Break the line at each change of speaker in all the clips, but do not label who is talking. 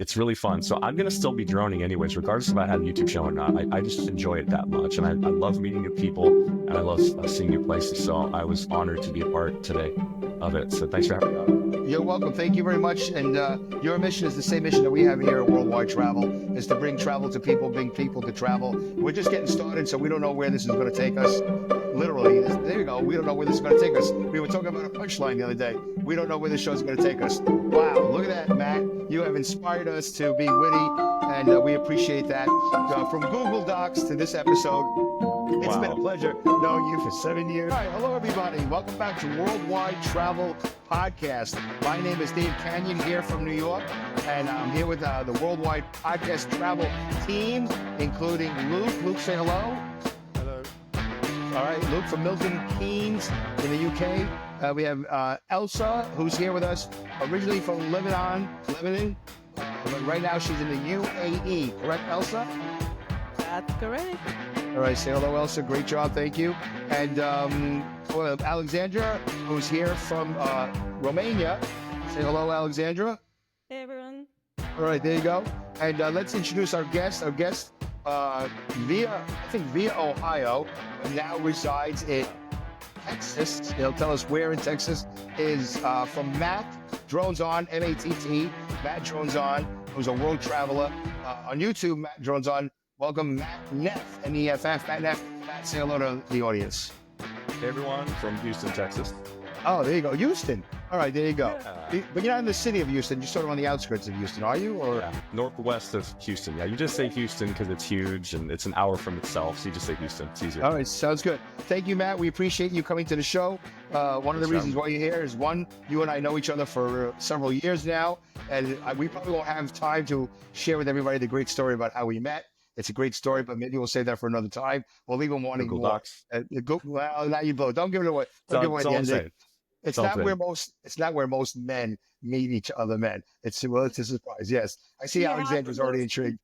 it's really fun. So I'm going to still be droning anyways, regardless if I had a YouTube show or not. I just enjoy it that much. And I love meeting new people, and I love seeing new places. So I was honored to be a part today of it. So thanks for having me on.
You're welcome. Thank you very much. And your mission is the same mission that we have here at Worldwide Travel, is to bring travel to people, bring people to travel. We're just getting started, so we don't know where this is going to take us. Literally, there you go. We don't know where this is going to take us. We were talking about a punchline the other day. We don't know where this show is going to take us. Wow, look at that, Matt. You have inspired us to be witty, and we appreciate that. From Google Docs to this episode, it's been a pleasure knowing you for 7 years. All right, hello, everybody. Welcome back to Worldwide Travel Podcast. My name is Dave Canyon here from New York, and I'm here with the Worldwide Podcast Travel team, including Luke. Luke, say hello.
Hello.
All right, Luke from Milton Keynes in the UK. We have Elsa, who's here with us, originally from Lebanon, but right now she's in the UAE. Correct, Elsa?
That's correct.
All right, say hello, Elsa. Great job, thank you. And Alexandra, who's here from Romania. Say hello, Alexandra.
Hey, everyone.
All right, there you go. And let's introduce our guest. Our guest via Ohio, but now resides in Texas. He'll tell us where in Texas. Is from Matt Drones On, M-A-T-T, Matt Drones On, who's a world traveler. On YouTube, Matt Drones On. Welcome, Matt Neff, N-E-F-F, Matt Neff. Matt, say hello to the audience.
Hey, everyone, from Houston, Texas.
Oh, there you go. Houston. All right, there you go.
Yeah.
But you're not in the city of Houston. You're sort of on the outskirts of Houston, are you? Or
Northwest of Houston. Yeah, you just say Houston because it's huge and it's an hour from itself. So you just say Houston. It's easier.
All right, sounds good. Thank you, Matt. We appreciate you coming to the show. One of the reasons why you're here is, one, you and I know each other for several years now, and we probably won't have time to share with everybody the great story about how we met. It's a great story, but maybe we'll save that for another time. We'll leave them wanting
Google
more.
Docs.
Well, now you blow. Don't give it away. Don't give it away at the end. It's not where most men meet each other men. It's a surprise. Yes. I see Alexandra's already intrigued.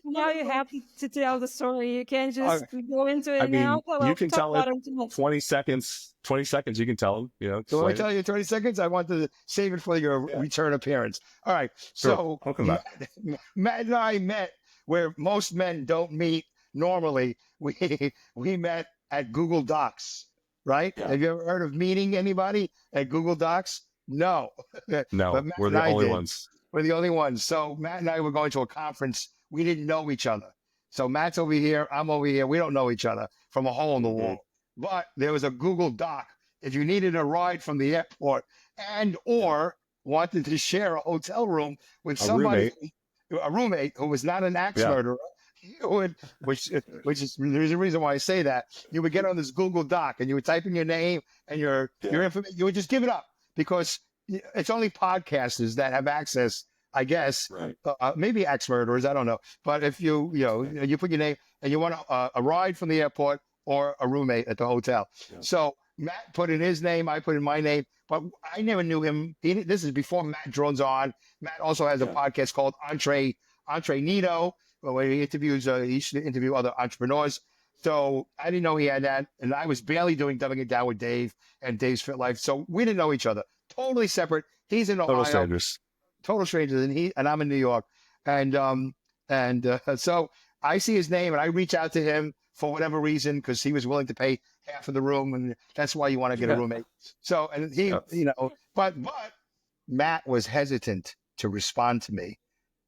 Now you have to tell the story. You can't just go into it now.
You can tell it 20 seconds. 20 seconds, you can tell them. You know.
So I tell you 20 seconds? I want to save it for your return appearance. All right. So Matt and I met where most men don't meet normally. We met at Google Docs. Right? Yeah. Have you ever heard of meeting anybody at Google Docs? No.
No, we're the only ones.
We're the only ones. So Matt and I were going to a conference. We didn't know each other. So Matt's over here. I'm over here. We don't know each other from a hole in the wall. But there was a Google Doc. If you needed a ride from the airport and or wanted to share a hotel room with somebody, a roommate who was not an axe murderer, you would, which is there's a reason why I say that. You would get on this Google Doc and you would type in your name and your information. You would just give it up because it's only podcasters that have access, I guess. Right. Maybe axe murderers, I don't know. But if you put your name and you want a ride from the airport or a roommate at the hotel. Yeah. So Matt put in his name, I put in my name, but I never knew him. This is before Matt Drones On. Matt also has a podcast called Entre Nito, where he interviews, he used to interview other entrepreneurs. So I didn't know he had that. And I was barely doing Dumbing It Down with Dave and Dave's Fit Life. So we didn't know each other. Totally separate. He's in Ohio. Total strangers. And I'm in New York. And so I see his name and I reach out to him for whatever reason, because he was willing to pay half of the room. And that's why you want to get a roommate. So, and he, but Matt was hesitant to respond to me.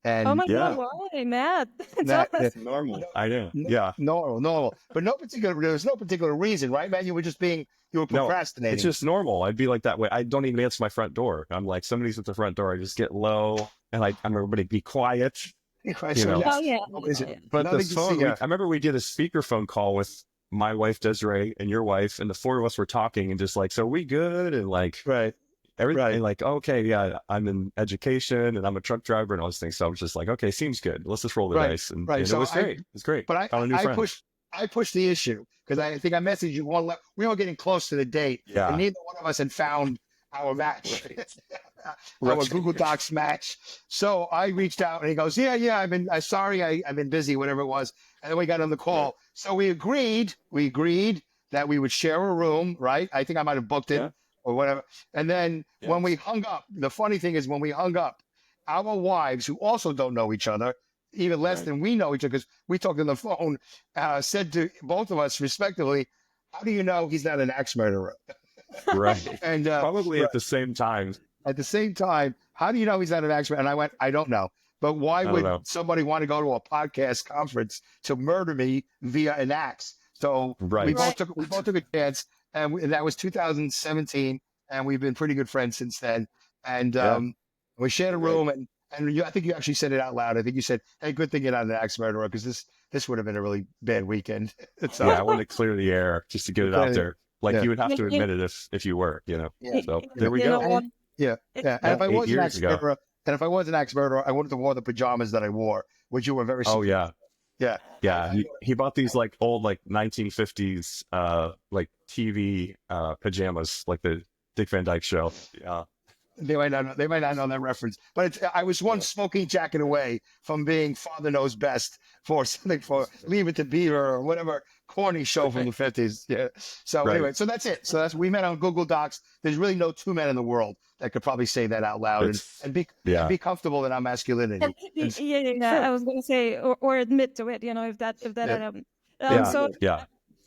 And
oh my God, why, Matt?
That's normal. I know. Yeah.
Normal. But there was no particular reason, right, Matt? You were procrastinating.
No, it's just normal. I'd be like that way. I don't even answer my front door. I'm like, somebody's at the front door. I just get low and I'm everybody be quiet.
Oh, yeah.
But the phone, I remember we did a speakerphone call with my wife, Desiree, and your wife, and the four of us were talking and just like, so we good? And like, everything like, okay, yeah, I'm in education and I'm a truck driver and all those things. So I was just like, okay, seems good. Let's just roll the dice. And so it was great. It was great.
But I pushed the issue because I think I messaged you we were getting close to the date. Yeah. And neither one of us had found our match, our Google Docs match. So I reached out and he goes, yeah, I've been busy, whatever it was. And then we got on the call. Yeah. So we agreed that we would share a room, right? I think I might've booked it. Or whatever. And then when we hung up, the funny thing is when we hung up, our wives, who also don't know each other, even less than we know each other, because we talked on the phone, said to both of us respectively, how do you know he's not an axe murderer?
Right.
And
probably at the same time.
At the same time, how do you know he's not an axe murderer? And I went, I don't know. But why would somebody want to go to a podcast conference to murder me via an axe? So we both took a chance, and that was 2017, and we've been pretty good friends since then. And we shared a room, and I think you actually said it out loud. I think you said, "Hey, good thing you're not an axe murderer, because this would have been a really bad weekend." So,
I wanted to clear the air just to get it out there. Like you would have to admit it if you were, you know.
Yeah.
So there we go.
And if I was an axe murderer, I wouldn't have worn the pajamas that I wore, which you were very.
Oh yeah.
Yeah.
He bought these like old 1950s like TV pajamas, like the Dick Van Dyke Show. Yeah.
They might not know that reference, but I was one smoking jacket away from being Father Knows Best for something, for Leave It to Beaver or whatever corny show from the 50s. Yeah. So anyway, so that's it. So we met on Google Docs. There's really no two men in the world that could probably say that out loud and be comfortable in our masculinity.
I was going to say, or admit to it, if that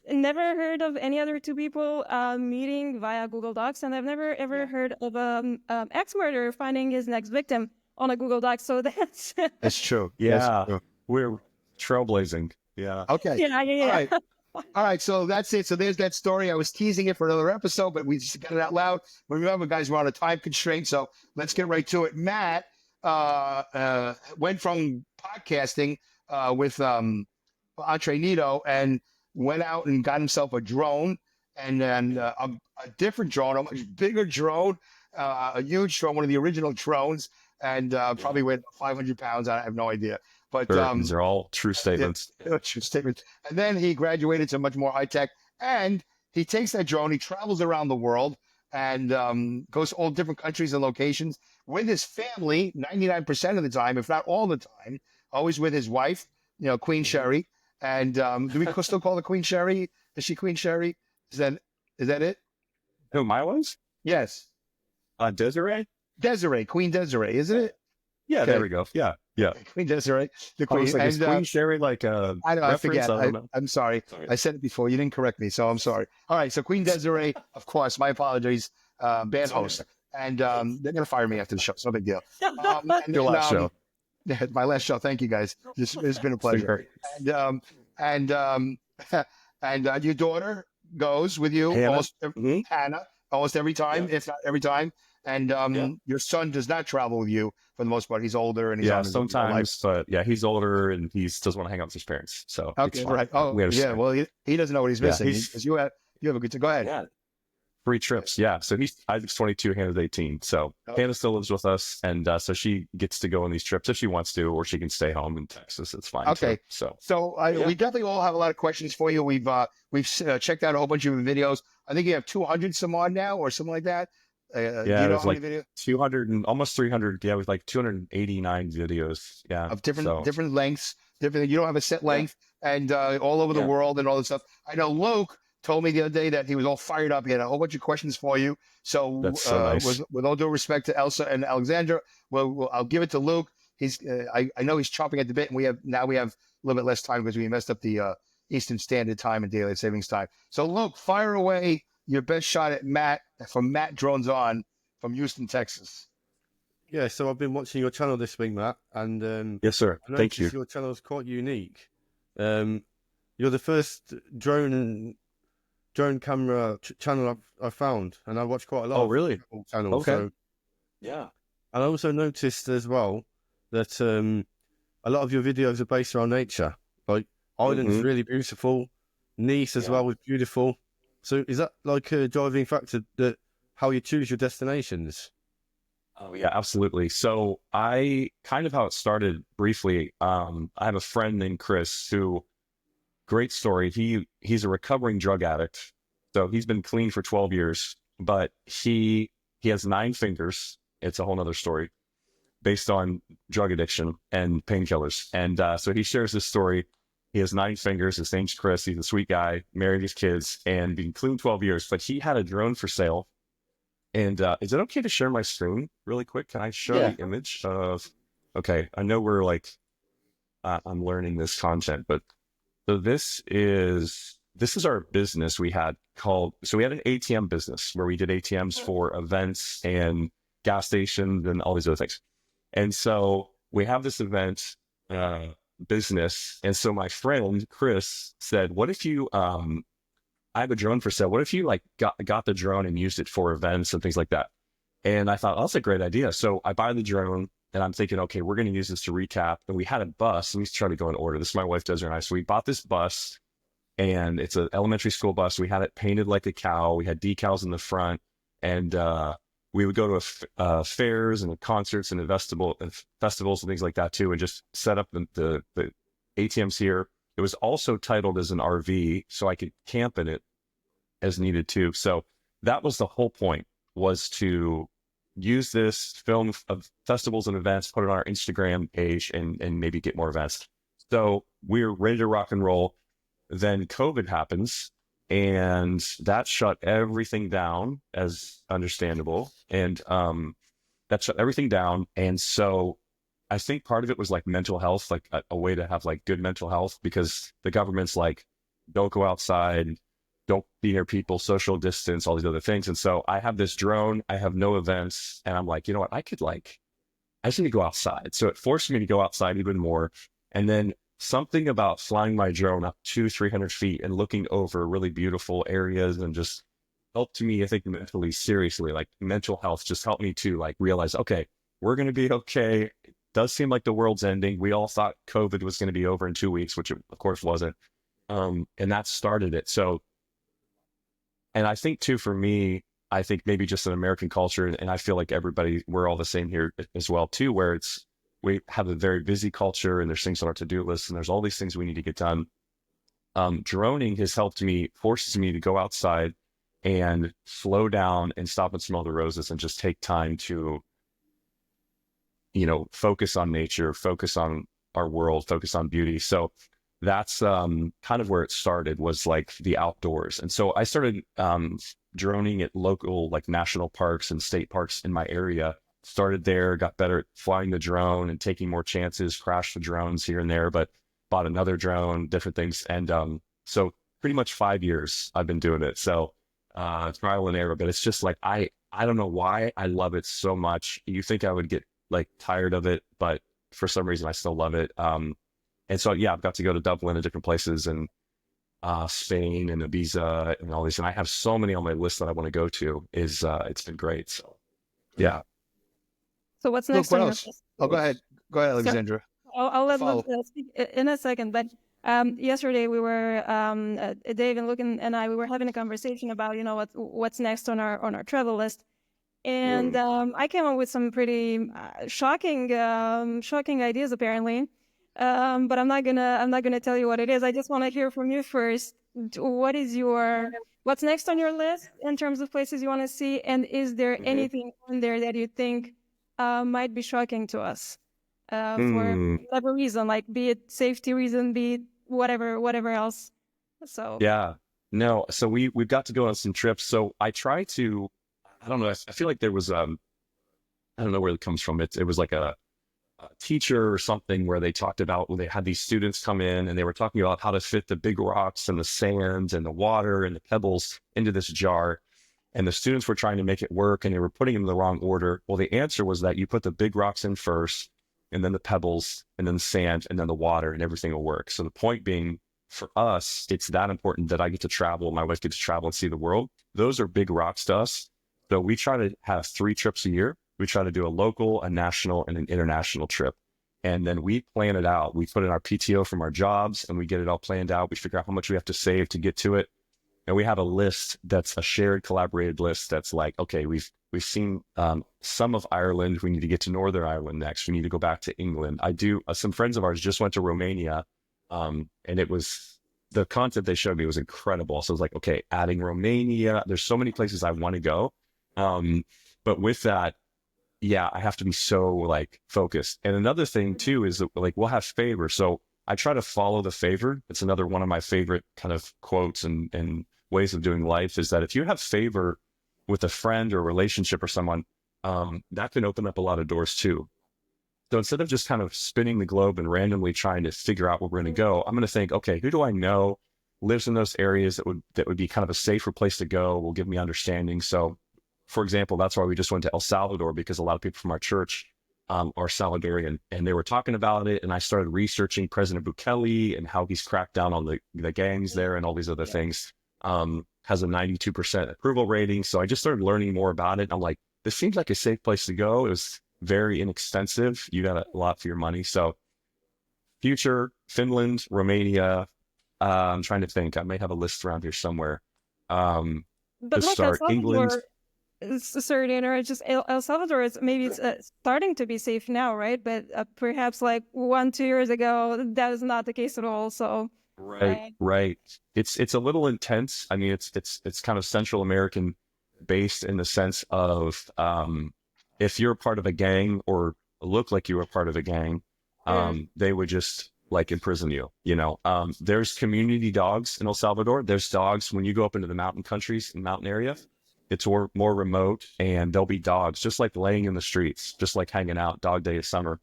never heard of any other two people meeting via Google Docs, and I've never ever heard of ex murderer finding his next victim on a Google Doc. So that's
true.
Yeah,
that's true.
We're trailblazing. Yeah.
Okay.
Yeah.
All right. So that's it. So there's that story. I was teasing it for another episode, but we just got it out loud. But remember, guys, we're on a time constraint, so let's get right to it. Matt went from podcasting with Entre Nito and went out and got himself a drone, and then a different drone, a much bigger drone, a huge drone, one of the original drones, and probably weighed 500 pounds. I have no idea. But
these are all true statements.
True statements. And then he graduated to much more high tech, and he takes that drone, he travels around the world, and goes to all different countries and locations with his family, 99% of the time, if not all the time, always with his wife, Queen Sherry. And do we still call her Queen Sherry? Is she Queen Sherry? Is that it?
Who, my was?
Yes.
Desiree?
Desiree, Queen Desiree, isn't it?
Yeah, there we go. Yeah.
Queen Desiree, the Queen.
Like, is Queen Sherry like a
I know, I forget.
I don't know.
I'm sorry. I said it before. You didn't correct me, so I'm sorry. All right, so Queen Desiree, of course, my apologies, bad host. And they're going to fire me after the show. It's no big deal.
Your last show.
Yeah, my last show. Thank you, guys. It's been a pleasure. And your daughter goes with you, Hannah, almost every time, if not every time. And your son does not travel with you for the most part. He's older and he's on his
sometimes, but he's older and he doesn't want to hang out with his parents. So
okay, right. Oh, yeah. Well, he doesn't know what he's missing. Because you have a good. Go ahead.
Yeah. 3 trips. Yeah. So Isaac's 22, Hannah's 18. So Hannah still lives with us. And so she gets to go on these trips if she wants to, or she can stay home in Texas. It's fine.
Okay.
So
we definitely all have a lot of questions for you. We've checked out a whole bunch of videos. I think you have 200 some odd now or something like that.
There's like 200 and almost 300. Yeah, with like 289 videos. Yeah.
Of different lengths. You don't have a set length and all over the world and all this stuff. I know Luke told me the other day that he was all fired up. He had a whole bunch of questions for you. So,
that's so nice.
With all due respect to Elsa and Alexandra, I'll give it to Luke. He's I know he's chomping at the bit, and we have a little bit less time because we messed up the Eastern Standard Time and Daylight Savings Time. So Luke, fire away your best shot at Matt from Matt Drones On from Houston, Texas.
Yeah, so I've been watching your channel this week, Matt, and
yes, sir. Thank you.
Your channel is quite unique. You're the first drone camera channel I've found, and I watch quite a lot.
Oh, really?
Of channels.
Okay.
So,
yeah.
And I also noticed as well that a lot of your videos are based around nature. Like Ireland's really beautiful, Nice as well was beautiful. So is that like a driving factor that how you choose your destinations?
Oh yeah, absolutely. So how it started briefly. I have a friend named Chris who. Great story. He's a recovering drug addict. So he's been clean for 12 years, but he has 9 fingers. It's a whole nother story based on drug addiction and painkillers. And so he shares this story. He has 9 fingers. His name's Chris. He's a sweet guy, married his kids, and been clean 12 years. But he had a drone for sale. And is it okay to share my screen really quick? Can I show the image of, okay, I know we're like, I'm learning this content, but so this is our business we had called, so we had an ATM business where we did ATMs for events and gas stations and all these other things. And so we have this event business. And so my friend, Chris, said, what if you, I have a drone for sale. What if you like got the drone and used it for events and things like that? And I thought, oh, that's a great idea. So I buy the drone and I'm thinking, okay, we're going to use this to recap. And we had a bus. Let me try to go in order. This is my wife, Desiree, and I. So we bought this bus, and it's an elementary school bus. We had it painted like a cow. We had decals in the front, and we would go to fairs and concerts and festivals and things like that too, and just set up the ATMs here. It was also titled as an RV, so I could camp in it as needed too. So that was the whole point, was to use this film of festivals and events, put it on our Instagram page, and maybe get more events. So we're ready to rock and roll. Then COVID happens, and that shut everything down, as understandable. And that shut everything down. And so I think part of it was like mental health, like a way to have like good mental health, because the government's like, don't go outside, don't be near people, social distance, all these other things. And so I have this drone, I have no events, and I'm like, you know what, I just need to go outside. So it forced me to go outside even more. And then something about flying my drone up 200-300 feet and looking over really beautiful areas and just helped me, I think, mentally, seriously, like mental health just helped me to like realize, okay, we're going to be okay. It does seem like the world's ending. We all thought COVID was going to be over in 2 weeks, which it, of course wasn't. And that started it. So, and I think too, for me, I think maybe just an American culture, and I feel like everybody, we're all the same here as well too, where we have a very busy culture and there's things on our to-do list and there's all these things we need to get done. Droning has helped me, forces me to go outside and slow down and stop and smell the roses and just take time to, you know, focus on nature, focus on our world, focus on beauty. So that's kind of where it started, was like the outdoors. And so I started droning at local, like national parks and state parks in my area. Started there, got better at flying the drone and taking more chances, crashed the drones here and there, but bought another drone, different things. And so pretty much 5 years I've been doing it. So trial and error, but it's just like, I don't know why I love it so much. You think I would get like tired of it, but for some reason I still love it. And so, yeah, I've got to go to Dublin and different places, and Spain and Ibiza and all these. And I have so many on my list that I want to go to. It's been great. So, yeah.
So what's next?
Look, what else? Oh, go ahead. Go ahead, Alexandra.
So, I'll let Luke speak in a second. But yesterday we were, Dave and Luke and I, we were having a conversation about, you know, what's next on our travel list. And I came up with some pretty shocking ideas, apparently. But I'm not gonna tell you what it is. I just want to hear from you first. What's next on your list in terms of places you want to see, and is there anything on there that you think might be shocking to us for whatever reason, like be it safety reason, be it whatever else? So
yeah, no. So we've got to go on some trips. So I try to, I don't know. I feel like there was I don't know where it comes from. It was like a teacher or something where they talked about, when they had these students come in and they were talking about how to fit the big rocks and the sand and the water and the pebbles into this jar. And the students were trying to make it work and they were putting them in the wrong order. Well, the answer was that you put the big rocks in first, and then the pebbles, and then the sand, and then the water, and everything will work. So the point being, for us, it's that important that I get to travel, my wife gets to travel and see the world. Those are big rocks to us. So we try to have 3 trips a year. We try to do a local, a national, and an international trip. And then we plan it out. We put in our PTO from our jobs and we get it all planned out. We figure out how much we have to save to get to it. And we have a list that's a shared, collaborated list that's like, okay, we've seen some of Ireland. We need to get to Northern Ireland next. We need to go back to England. Some friends of ours just went to Romania, and it was, the content they showed me was incredible. So I was like, okay, adding Romania, there's so many places I want to go. But with that, yeah, I have to be so like focused. And another thing too is that, like, we'll have favor. So I try to follow the favor. It's another one of my favorite kind of quotes and ways of doing life, is that if you have favor with a friend or a relationship or someone, that can open up a lot of doors too. So instead of just kind of spinning the globe and randomly trying to figure out where we're going to go, I'm going to think, okay, who do I know lives in those areas that would be kind of a safer place to go, will give me understanding. So for example, that's why we just went to El Salvador, because a lot of people from our church are Salvadorian, and they were talking about it. And I started researching President Bukele and how he's cracked down on the gangs there and all these other things. Has a 92% approval rating. So I just started learning more about it. I'm like, this seems like a safe place to go. It was very inexpensive. You got a lot for your money. So future, Finland, Romania. I'm trying to think. I may have a list around here somewhere.
But
to start, England.
Sorry to interrupt. Just El Salvador is maybe it's starting to be safe now, right? But perhaps like 1-2 years ago, that is not the case at all. So
right. It's a little intense. I mean, it's kind of Central American based in the sense of if you're a part of a gang or look like you were part of a gang, they would just like imprison you. You know, there's community dogs in El Salvador. There's dogs when you go up into the mountain countries and mountain area. It's more remote, and there'll be dogs just like laying in the streets, just like hanging out, dog day of summer.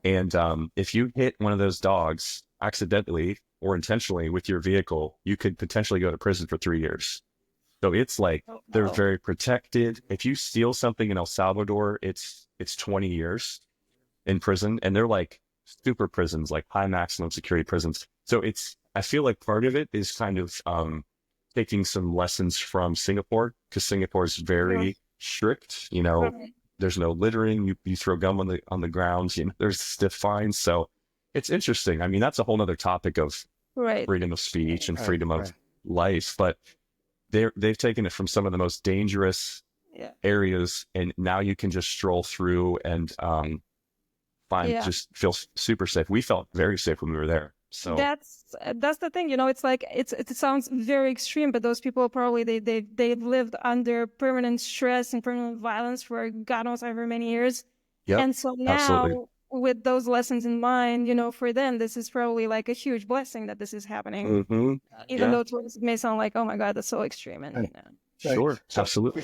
And if you hit one of those dogs accidentally or intentionally with your vehicle, you could potentially go to prison for 3 years. So it's like they're very protected. If you steal something in El Salvador, it's 20 years in prison, and they're like super prisons, like high maximum security prisons. So I feel like part of it is kind of taking some lessons from Singapore, because Singapore is very strict. You know, there's no littering. You throw gum on the grounds. You know, there's stiff fines. So it's interesting. I mean, that's a whole nother topic of freedom of speech and freedom of life. But they've taken it from some of the most dangerous areas, and now you can just stroll through and just feel super safe. We felt very safe when we were there. So
that's the thing, you know. It's like it sounds very extreme, but those people probably they've lived under permanent stress and permanent violence for God knows however many years. And so now with those lessons in mind, you know, for them this is probably like a huge blessing that this is happening. Even though it may sound like, oh my God, that's so extreme. And
sure, absolutely.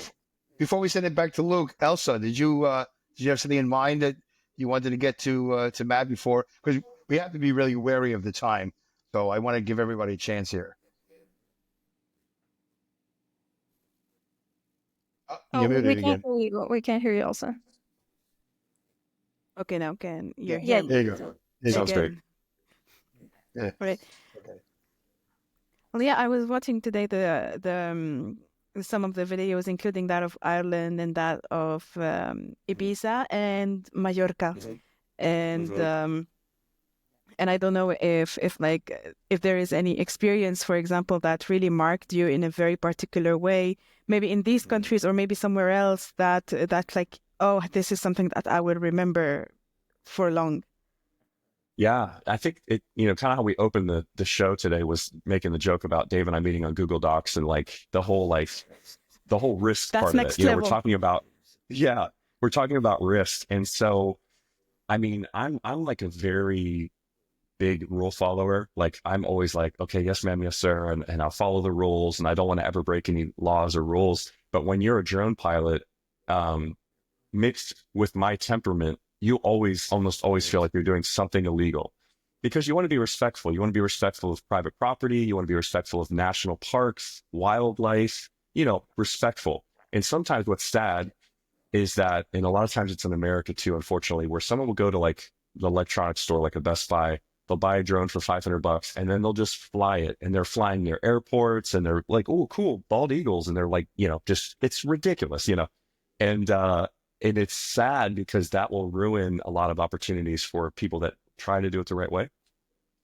Before we send it back to Luke, Elsa, did you have something in mind that you wanted to get to Matt before? Because we have to be really wary of the time. So I want to give everybody a chance here. You're muted again.
We can't hear you, Elsa.
Okay, now can you
hear
me?
There you go.
Sounds great.
Yeah. Right. Okay. Well, yeah, I was watching today the some of the videos, including that of Ireland and that of Ibiza and Mallorca, and I don't know if there is any experience, for example, that really marked you in a very particular way, maybe in these countries or maybe somewhere else, that like, oh, this is something that I will remember for long.
Yeah, I think it, you know, kind of how we opened the show today was making the joke about Dave and I meeting on Google Docs and like the whole risk
That's
part
next
of it. You know,
level.
we're talking about risk. And so, I mean, I'm like a very big rule follower. Like I'm always like, okay, yes, ma'am, yes, sir. And I'll follow the rules, and I don't want to ever break any laws or rules. But when you're a drone pilot, mixed with my temperament, you almost always feel like you're doing something illegal, because you want to be respectful. You want to be respectful of private property. You want to be respectful of national parks, wildlife, you know, respectful. And sometimes what's sad is that, and a lot of times it's in America too, unfortunately, where someone will go to like the electronics store, like a Best Buy, they'll buy a drone for $500 and then they'll just fly it, and they're flying near airports and they're like, oh, cool, bald eagles. And they're like, you know, just, it's ridiculous, you know, and it's sad because that will ruin a lot of opportunities for people that try to do it the right way.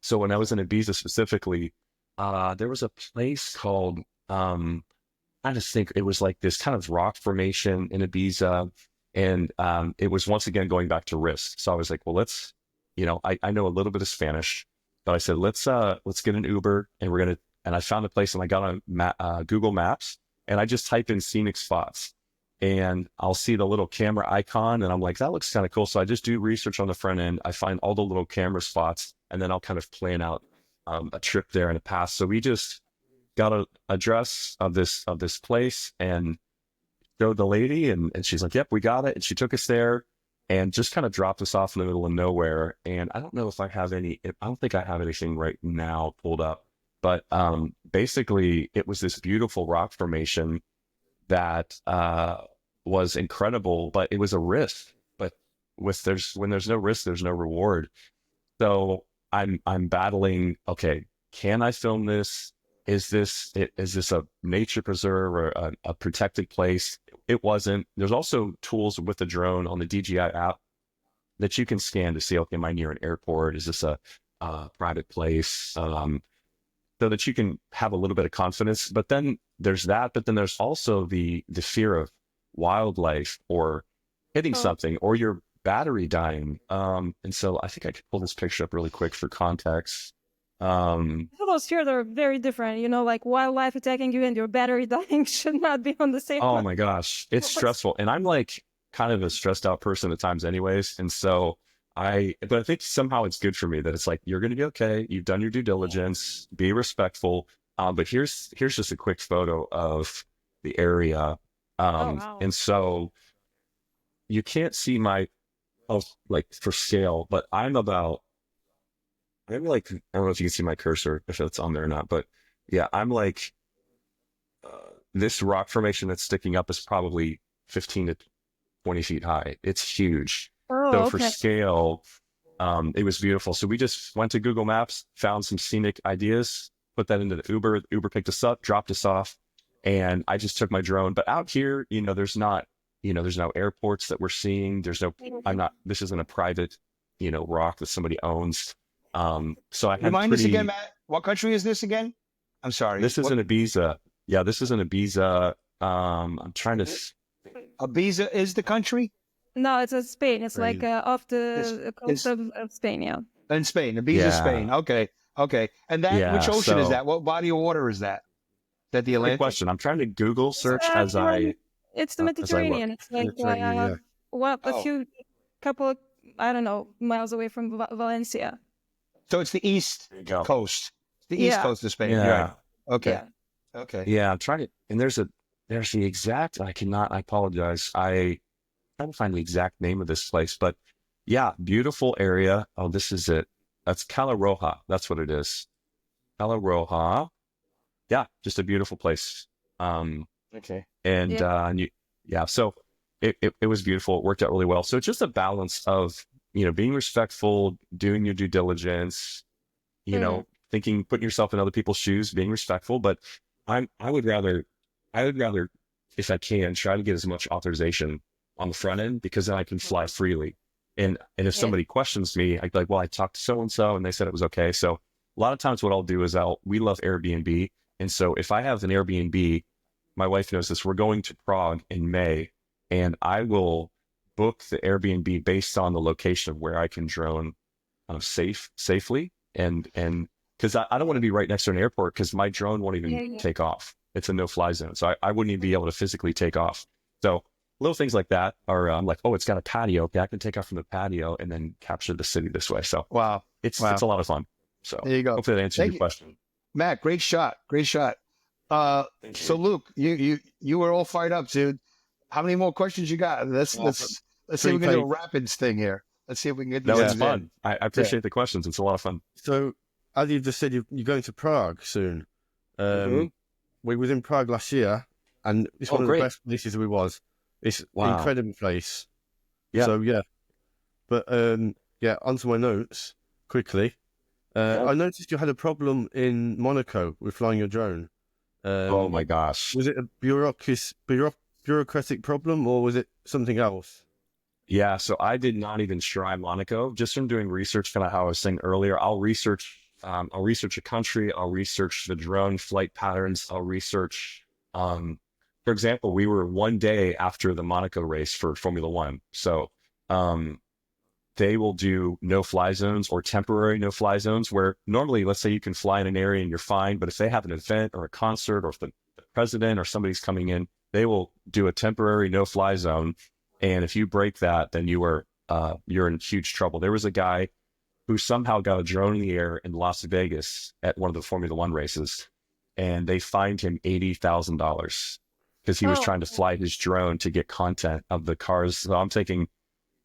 So when I was in Ibiza specifically, there was a place called, I just think it was like this kind of rock formation in Ibiza. And it was once again going back to risk. So I was like, well, let's, you know, I know a little bit of Spanish, but I said, let's get an Uber, and and I found a place, and I got on Google Maps, and I just type in scenic spots, and I'll see the little camera icon, and I'm like, that looks kind of cool. So I just do research on the front end. I find all the little camera spots, and then I'll kind of plan out a trip there in the past. So we just got an address of this place, and showed the lady, and she's like, yep, we got it. And she took us there and just kind of dropped us off in the middle of nowhere. And I don't know if I don't think I have anything right now pulled up, but basically it was this beautiful rock formation that was incredible, but it was a risk. But when there's no risk, there's no reward. So I'm battling, okay, can I film this? Is this a nature preserve or a protected place? It wasn't. There's also tools with the drone on the DJI app that you can scan to see, okay, am I near an airport? Is this a private place? So that you can have a little bit of confidence. But then there's that. But then there's also the fear of wildlife or hitting something or your battery dying. And so I think I could pull this picture up really quick for context.
Those fears are very different, you know, like wildlife attacking you and your battery dying should not be on the same
Oh my gosh, it's stressful. And I'm like kind of a stressed out person at times anyways. And so but I think somehow it's good for me that it's like, you're going to be okay. You've done your due diligence, be respectful. But here's just a quick photo of the area.
Wow.
And so you can't see like for scale, but I'm like, I don't know if you can see my cursor, if it's on there or not, but yeah, I'm like, this rock formation that's sticking up is probably 15 to 20 feet high. It's huge. So for scale, it was beautiful. So we just went to Google Maps, found some scenic ideas, put that into the Uber. The Uber picked us up, dropped us off, and I just took my drone. But out here, there's no airports that we're seeing. This isn't a private, rock that somebody owns. So I had
Remind us again, Matt, what country is this again? I'm sorry.
This is in Ibiza. Yeah, this is in Ibiza. I'm trying to...
Ibiza is the country?
No, it's in Spain. It's like off the coast of Spain, yeah.
In Spain, Ibiza, Spain. Okay. And which ocean is that? What body of water is that? Is that the Atlantic?
Good question. I'm trying to Google search
It's the Mediterranean. It's like a few couple, I don't know, miles away from Valencia.
So it's the east coast. The east coast of Spain.
Yeah.
Right. Okay.
Yeah.
Okay.
Yeah, I'm trying to, and there's the exact, I apologize. I trying to find the exact name of this place, but yeah, beautiful area. Oh, this is it. That's Cala Roja. That's what it is. Cala Roja. Yeah, just a beautiful place.
Okay.
And so it was beautiful. It worked out really well. So it's just a balance of, being respectful, doing your due diligence, putting yourself in other people's shoes, being respectful. But I would rather, if I can, try to get as much authorization on the front end, because then I can fly freely. And if somebody questions me, I'd be like, well, I talked to so-and-so and they said it was okay. So a lot of times what I'll do is we love Airbnb. And so if I have an Airbnb, my wife knows this, we're going to Prague in May, and I will book the Airbnb based on the location of where I can drone safely. And because I don't want to be right next to an airport, because my drone won't even take off. It's a no-fly zone. So I wouldn't even be able to physically take off. So little things like that are, I'm like, oh, it's got a patio. Okay, I can take off from the patio and then capture the city this way. So it's a lot of fun. So
there you go.
Hopefully that answered your question.
Matt, great shot. So Luke, you were all fired up, dude. How many more questions you got? Let's see if we can do a rapids thing here. Let's see if we can get this.
No, it's fun. I appreciate the questions. It's a lot of fun.
So, as you just said, you're going to Prague soon. We was in Prague last year, and it's one of the best places we was. It's an incredible place. Yeah. So but onto my notes quickly. I noticed you had a problem in Monaco with flying your drone.
Oh my gosh!
Was it a bureaucratic problem, or was it something else?
Yeah, so I did not even try Monaco. Just from doing research, kind of how I was saying earlier, I'll research a country, I'll research the drone flight patterns, I'll research, for example, we were one day after the Monaco race for Formula One. So they will do no-fly zones or temporary no-fly zones, where normally, let's say you can fly in an area and you're fine, but if they have an event or a concert, or if the president or somebody's coming in, they will do a temporary no-fly zone. And if you break that, then you're in huge trouble. There was a guy who somehow got a drone in the air in Las Vegas at one of the Formula One races, and they fined him $80,000. because he was trying to fly his drone to get content of the cars. So I'm thinking,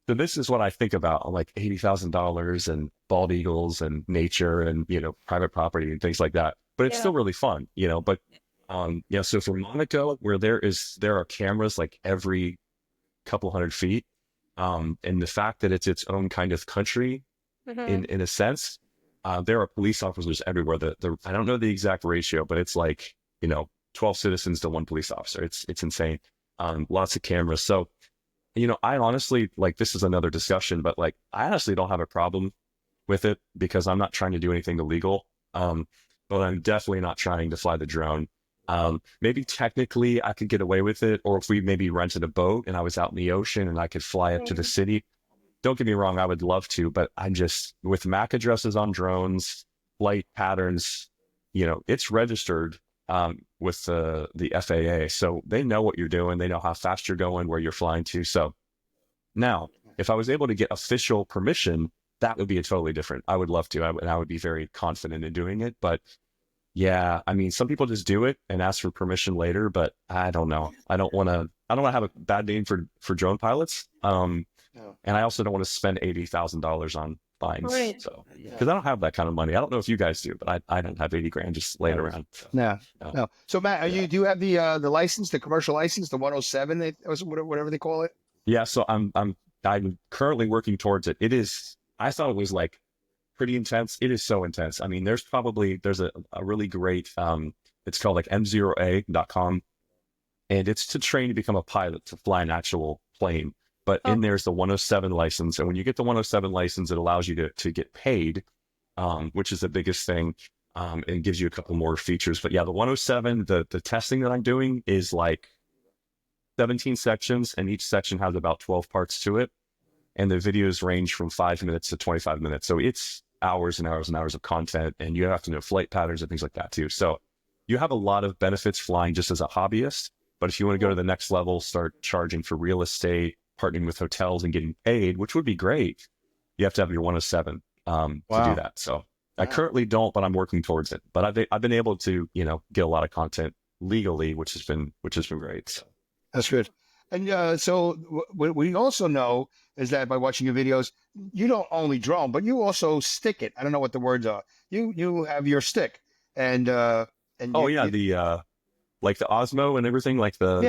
so this is what I think about. I'm like $80,000 and bald eagles and nature and, you know, private property and things like that. But it's still really fun, you know. But yeah, so for Monaco, where there are cameras like every couple hundred feet, and the fact that it's its own kind of country, in a sense, there are police officers everywhere. I don't know the exact ratio, but it's like, you know, 12 citizens to one police officer. It's insane. Lots of cameras. So, you know, I honestly, like, this is another discussion, but like, I honestly don't have a problem with it because I'm not trying to do anything illegal. But I'm definitely not trying to fly the drone. Maybe technically I could get away with it, or if we maybe rented a boat and I was out in the ocean and I could fly up to the city. Don't get me wrong, I would love to, but I'm just, with MAC addresses on drones, flight patterns, you know, it's registered with the FAA. So they know what you're doing. They know how fast you're going, where you're flying to. So now, if I was able to get official permission, that would be a totally different. I would love to, and I would be very confident in doing it. But yeah, I mean, some people just do it and ask for permission later, but I don't know. I don't want to have a bad name for drone pilots. And I also don't want to spend $80,000 on fines.
Right.
So, because I don't have that kind of money. I don't know if you guys do, but I don't have 80 grand just laying around. So,
No. So Matt, do you have the license, the commercial license, the 107, whatever they call it?
Yeah. So I'm currently working towards it. I thought it was like pretty intense. It is so intense. I mean, there's a really great, it's called like m0a.com, and it's to train to become a pilot to fly an actual plane. But in there's the 107 license. And when you get the 107 license, it allows you to get paid, which is the biggest thing, and gives you a couple more features. But yeah, the 107, the testing that I'm doing is like 17 sections, and each section has about 12 parts to it. And the videos range from 5 minutes to 25 minutes. So it's hours and hours and hours of content, and you have to know flight patterns and things like that too. So you have a lot of benefits flying just as a hobbyist. But if you want to go to the next level, start charging for real estate, partnering with hotels and getting paid, which would be great, you have to have your 107 to do that. So I currently don't, but I'm working towards it. But I've been able to, you know, get a lot of content legally, which has been great. So.
That's good. And so what we also know is that by watching your videos, you don't only drone, but you also stick it. I don't know what the words are. You have your stick, and
the like the Osmo and everything, like the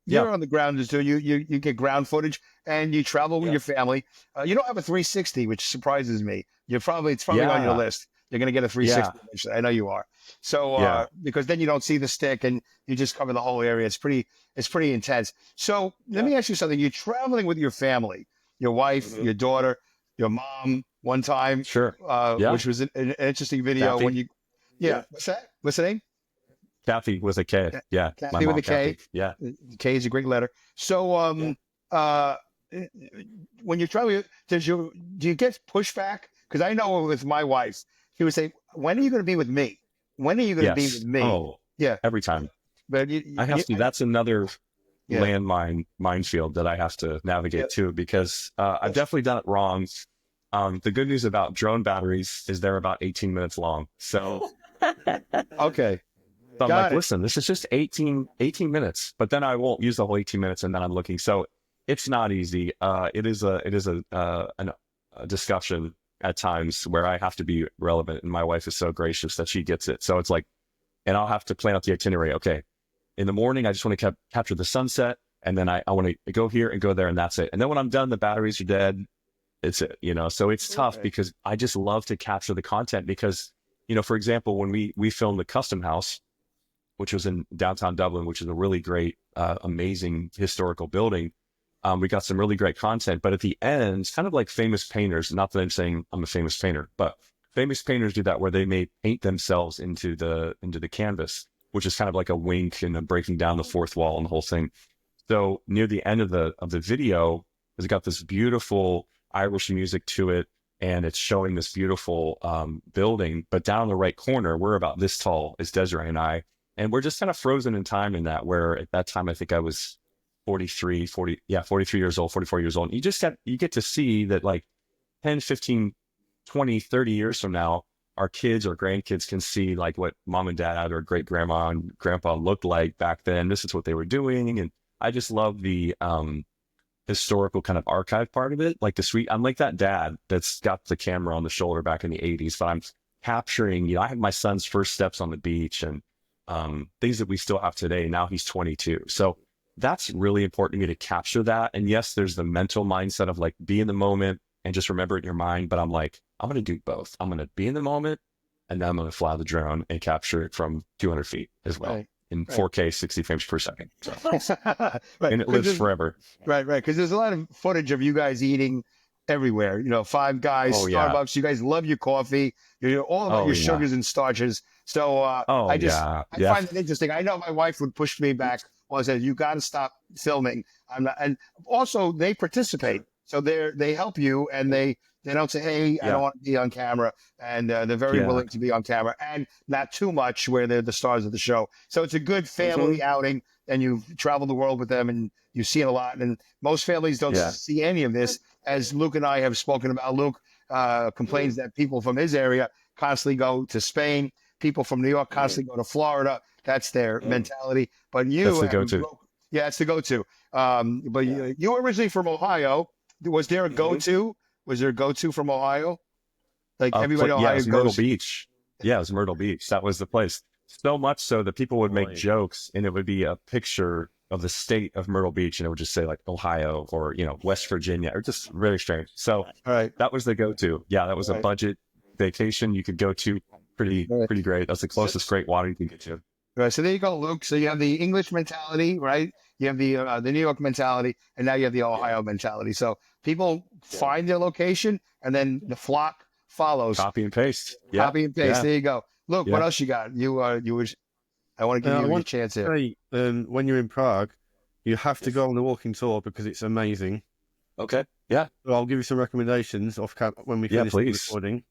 You're on the ground, so you get ground footage, and you travel with your family. You don't have a 360, which surprises me. It's probably on your list. You're going to get a 360. I know you are. So because then you don't see the stick and you just cover the whole area. It's pretty intense. So let me ask you something. You're traveling with your family, your wife, your daughter, your mom one time.
Sure.
Which was an interesting video.
Kathy.
What's that? What's the name?
Kathy with a K. Yeah.
Kathy with a K.
Kathy. Yeah.
K is a great letter. So when you travel, do you get pushback? Because I know with my wife, she would say, "When are you going to be with me? When are you going to be with me?"
Oh, yeah, every time. But I have to. That's another minefield that I have to navigate too, because I've definitely done it wrong. The good news about drone batteries is they're about 18 minutes long. So
okay.
So I'm like, listen, this is just 18 minutes, but then I won't use the whole 18 minutes, and then I'm looking. So it's not easy. It is a discussion at times where I have to be relevant, and my wife is so gracious that she gets it. So it's like, and I'll have to plan out the itinerary. Okay, in the morning, I just want to capture the sunset, and then I want to go here and go there, and that's it. And then when I'm done, the batteries are dead. It's it, you know. So it's tough because I just love to capture the content because, you know, for example, when we filmed the Custom House, which was in downtown Dublin, which is a really great, amazing historical building. We got some really great content, but at the end, it's kind of like famous painters. Not that I'm saying I'm a famous painter, but famous painters do that where they may paint themselves into the canvas, which is kind of like a wink and a breaking down the fourth wall and the whole thing. So near the end of the video, it's got this beautiful Irish music to it, and it's showing this beautiful building. But down in the right corner, we're about this tall, is Desiree and I. And we're just kind of frozen in time in that, where at that time, I think I was 43 years old, 44 years old. And you get to see that like 10, 15, 20, 30 years from now, our kids or grandkids can see like what mom and dad or great grandma and grandpa looked like back then. This is what they were doing. And I just love the historical kind of archive part of it. Like I'm like that dad that's got the camera on the shoulder back in the 80s, but I'm capturing, I have my son's first steps on the beach and things that we still have today. Now he's 22. So that's really important to me to capture that. And yes, there's the mental mindset of like be in the moment and just remember it in your mind. But I'm like, I'm going to do both. I'm going to be in the moment and then I'm going to fly the drone and capture it from 200 feet as well in 4K, 60 frames per second. So. And it lives forever.
Right. Because there's a lot of footage of you guys eating everywhere, Five Guys, Starbucks, you guys love your coffee, all about your sugars and starches. So I find it interesting. I know my wife would push me back. Well, I said, you got to stop filming. I'm not, and also they participate. So they help you and they don't say, hey, I don't want to be on camera. And they're very willing to be on camera and not too much where they're the stars of the show. So it's a good family outing and you've traveled the world with them and you've seen a lot. And most families don't see any of this. As Luke and I have spoken about, Luke complains that people from his area constantly go to Spain. People from New York constantly go to Florida. That's their mentality. But
that's the go-to.
Yeah, it's the go-to. But you were originally from Ohio. Was there a go-to? Was there a go-to from Ohio? Like everybody in Ohio goes.
Myrtle Beach. Yeah, it was Myrtle Beach. That was the place. So much so that people would make jokes and it would be a picture of the state of Myrtle Beach and it would just say like Ohio or, West Virginia or just very strange. So that was the go-to. Yeah, that was a budget vacation you could go to. Pretty great. That's the closest great water you can get to.
Right. So there you go, Luke. So you have the English mentality, right? You have the New York mentality, and now you have the Ohio mentality. So people find their location, and then the flock follows.
Copy and paste.
Copy and paste. Yeah. There you go. Luke, what else you got? I want to give you a chance here.
When you're in Prague, you have to go on the walking tour because it's amazing.
Okay. Yeah.
So I'll give you some recommendations off when we finish the recording.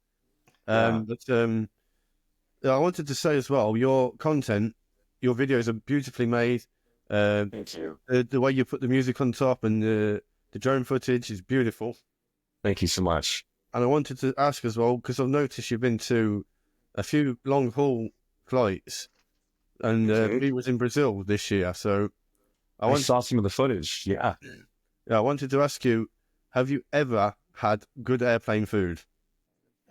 I wanted to say as well, your content, your videos are beautifully made.
Thank you.
The way you put the music on top and the drone footage is beautiful.
Thank you so much.
And I wanted to ask as well, because I've noticed you've been to a few long haul flights, and he was in Brazil this year. So
I saw some of the footage. Yeah.
I wanted to ask you, have you ever had good airplane food?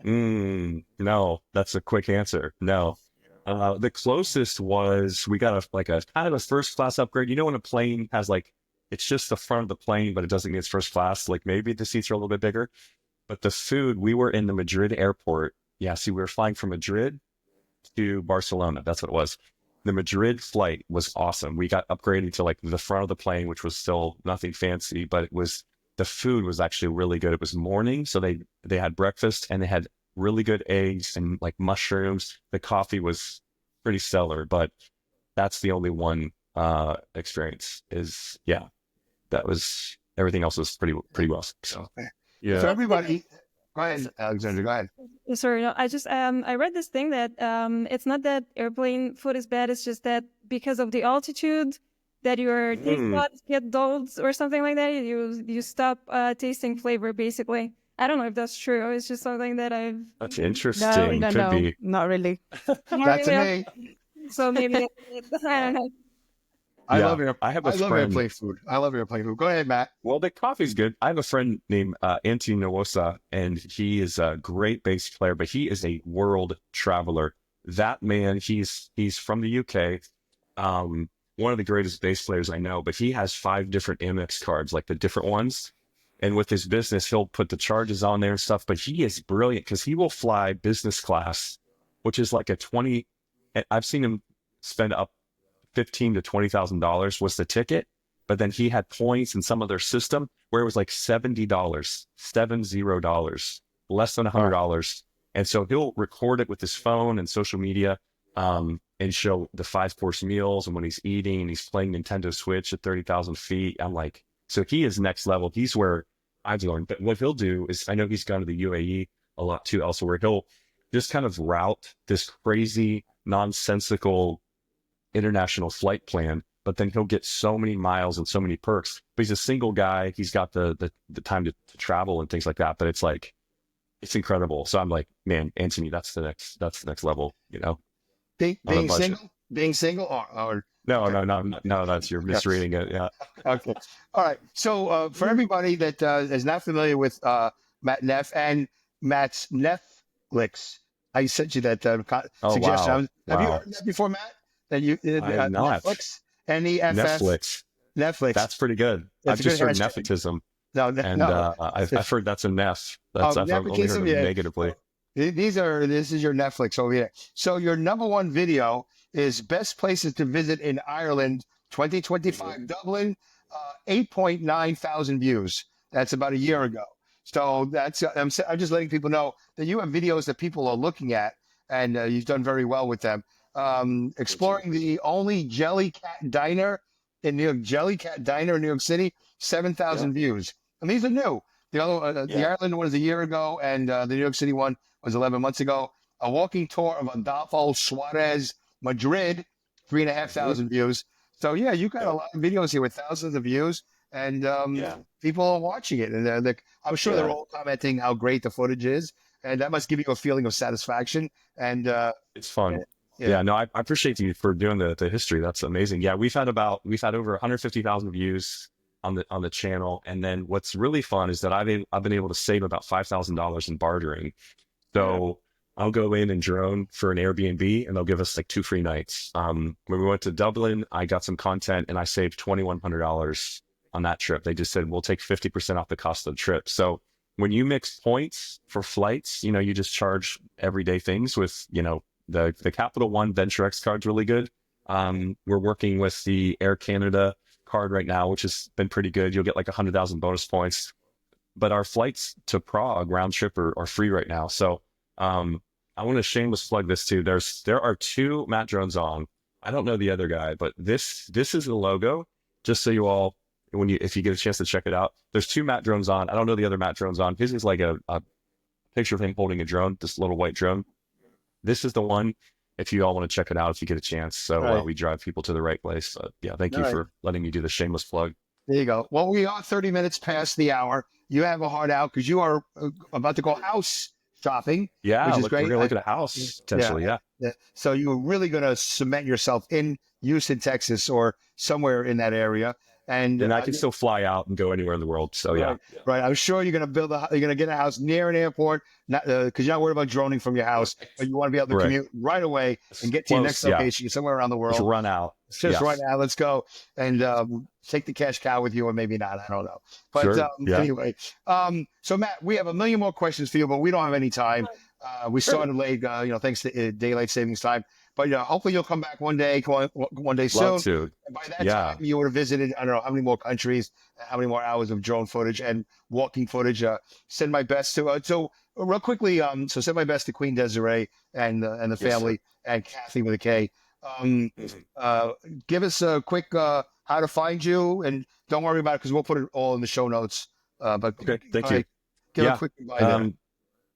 No, that's a quick answer. No. The closest was we got a kind of a first class upgrade. When a plane has it's just the front of the plane, but it doesn't get its first class. Like maybe the seats are a little bit bigger, but the food, we were in the Madrid airport. Yeah. See, we were flying from Madrid to Barcelona. That's what it was. The Madrid flight was awesome. We got upgraded to the front of the plane, which was still nothing fancy, but the food was actually really good. It was morning. So they had breakfast and they had really good eggs and mushrooms. The coffee was pretty stellar, but that's the only one experience that was, everything else was pretty well. So,
yeah. So everybody, go ahead, Alexandra, go ahead.
Sorry, no, I just, I read this thing that it's not that airplane food is bad. It's just that because of the altitude, that your taste buds get dulled or something like that. You stop tasting flavor, basically. I don't know if that's true. It's just something that I've...
That's interesting.
No,
be.
Not really.
That's me.
So maybe, I don't know.
I love
airplane
food. I love airplane food. Go ahead, Matt.
Well, the coffee's good. I have a friend named Antti Novosa, and he is a great bass player, but he is a world traveler. That man, he's from the UK. One of the greatest bass players I know, but he has 5 different Amex cards, the different ones. And with his business, he'll put the charges on there and stuff, but he is brilliant because he will fly business class, which is I've seen him spend up $15,000 to $20,000 was the ticket, but then he had points in some of their system where it was $70, $70, less than $100. And so he'll record it with his phone and social media, and show the 5-course meals and when he's eating and he's playing Nintendo Switch at 30,000 feet. I'm so he is next level. He's where I've learned. But what he'll do is, I know he's gone to the UAE a lot too, also, where he'll just kind of route this crazy, nonsensical international flight plan, but then he'll get so many miles and so many perks. But he's a single guy. He's got the time to travel and things like that. But it's it's incredible. So I'm like, man, Anthony, that's the next level, you know.
Being single or
no, that's you're misreading it. Yeah.
Okay. All right. So for everybody that is not familiar with Matt Neff and Matt's Netflix, I sent you that suggestion.
Wow.
Have you heard that before, Matt? That you
I have not.
Netflix, Netflix.
That's pretty good. I've just heard nepotism. I've heard that's a Neff. I've only heard it negatively.
This is your Netflix over here. So your number one video is best places to visit in Ireland, 2025 Dublin, 8.9 thousand views. That's about a year ago. So I'm just letting people know that you have videos that people are looking at, and you've done very well with them. Exploring the only Jellycat Diner in New York City, 7,000 views. And these are new. The Ireland one is a year ago, and the New York City one was 11 months ago. A walking tour of Adolfo Suarez, Madrid, 3,500 views. So yeah, you got a lot of videos here with thousands of views, and people are watching it, and I'm sure they're all commenting how great the footage is, and that must give you a feeling of satisfaction. And
it's fun. No, I appreciate you for doing the history. That's amazing. Yeah, we've had over 150,000 views on the channel, and then what's really fun is that I've been able to save about $5,000 in bartering. So I'll go in and drone for an Airbnb, and they'll give us like 2 free nights. When we went to Dublin, I got some content, and I saved $2,100 on that trip. They just said, we'll take 50% off the cost of the trip. So when you mix points for flights, you just charge everyday things with, the Capital One Venture X card's really good. We're working with the Air Canada card right now, which has been pretty good. You'll get like 100,000 bonus points, but our flights to Prague round trip are free right now. So I want to shameless plug this too. There are 2 Matt drones on. I don't know the other guy, but this is the logo. Just so you all, if you get a chance to check it out, there's 2 Matt drones on. I don't know the other Matt drones on. His is like a picture of him holding a drone, this little white drone. This is the one. If you all want to check it out, if you get a chance. So we drive people to the right place. Thank you for letting me do the shameless plug.
There you go. Well, we are 30 minutes past the hour. You have a heart out because you are about to go house shopping.
Yeah,
which is great.
We're going to look at a house potentially. Yeah.
So you're really going to cement yourself in Houston, Texas, or somewhere in that area. And
I can still fly out and go anywhere in the world. So
right. I'm sure you're going to get a house near an airport, not because you're not worried about droning from your house, but you want to be able to commute right away and get to your next location somewhere around the world.
Just run out.
Right now. Let's go and take the cash cow with you, or maybe not. I don't know. But anyway, so Matt, we have a million more questions for you, but we don't have any time. We started late, thanks to daylight savings time. But hopefully you'll come back one day soon.
Love to.
And by that time, you would have visited, I don't know how many more countries, how many more hours of drone footage and walking footage. Send my best to, so real quickly, send my best to Queen Desiree and the family, and Kathy with a K. Give us a quick how to find you, and don't worry about it because we'll put it all in the show notes. But
okay, thank you.
Give a quick goodbye there.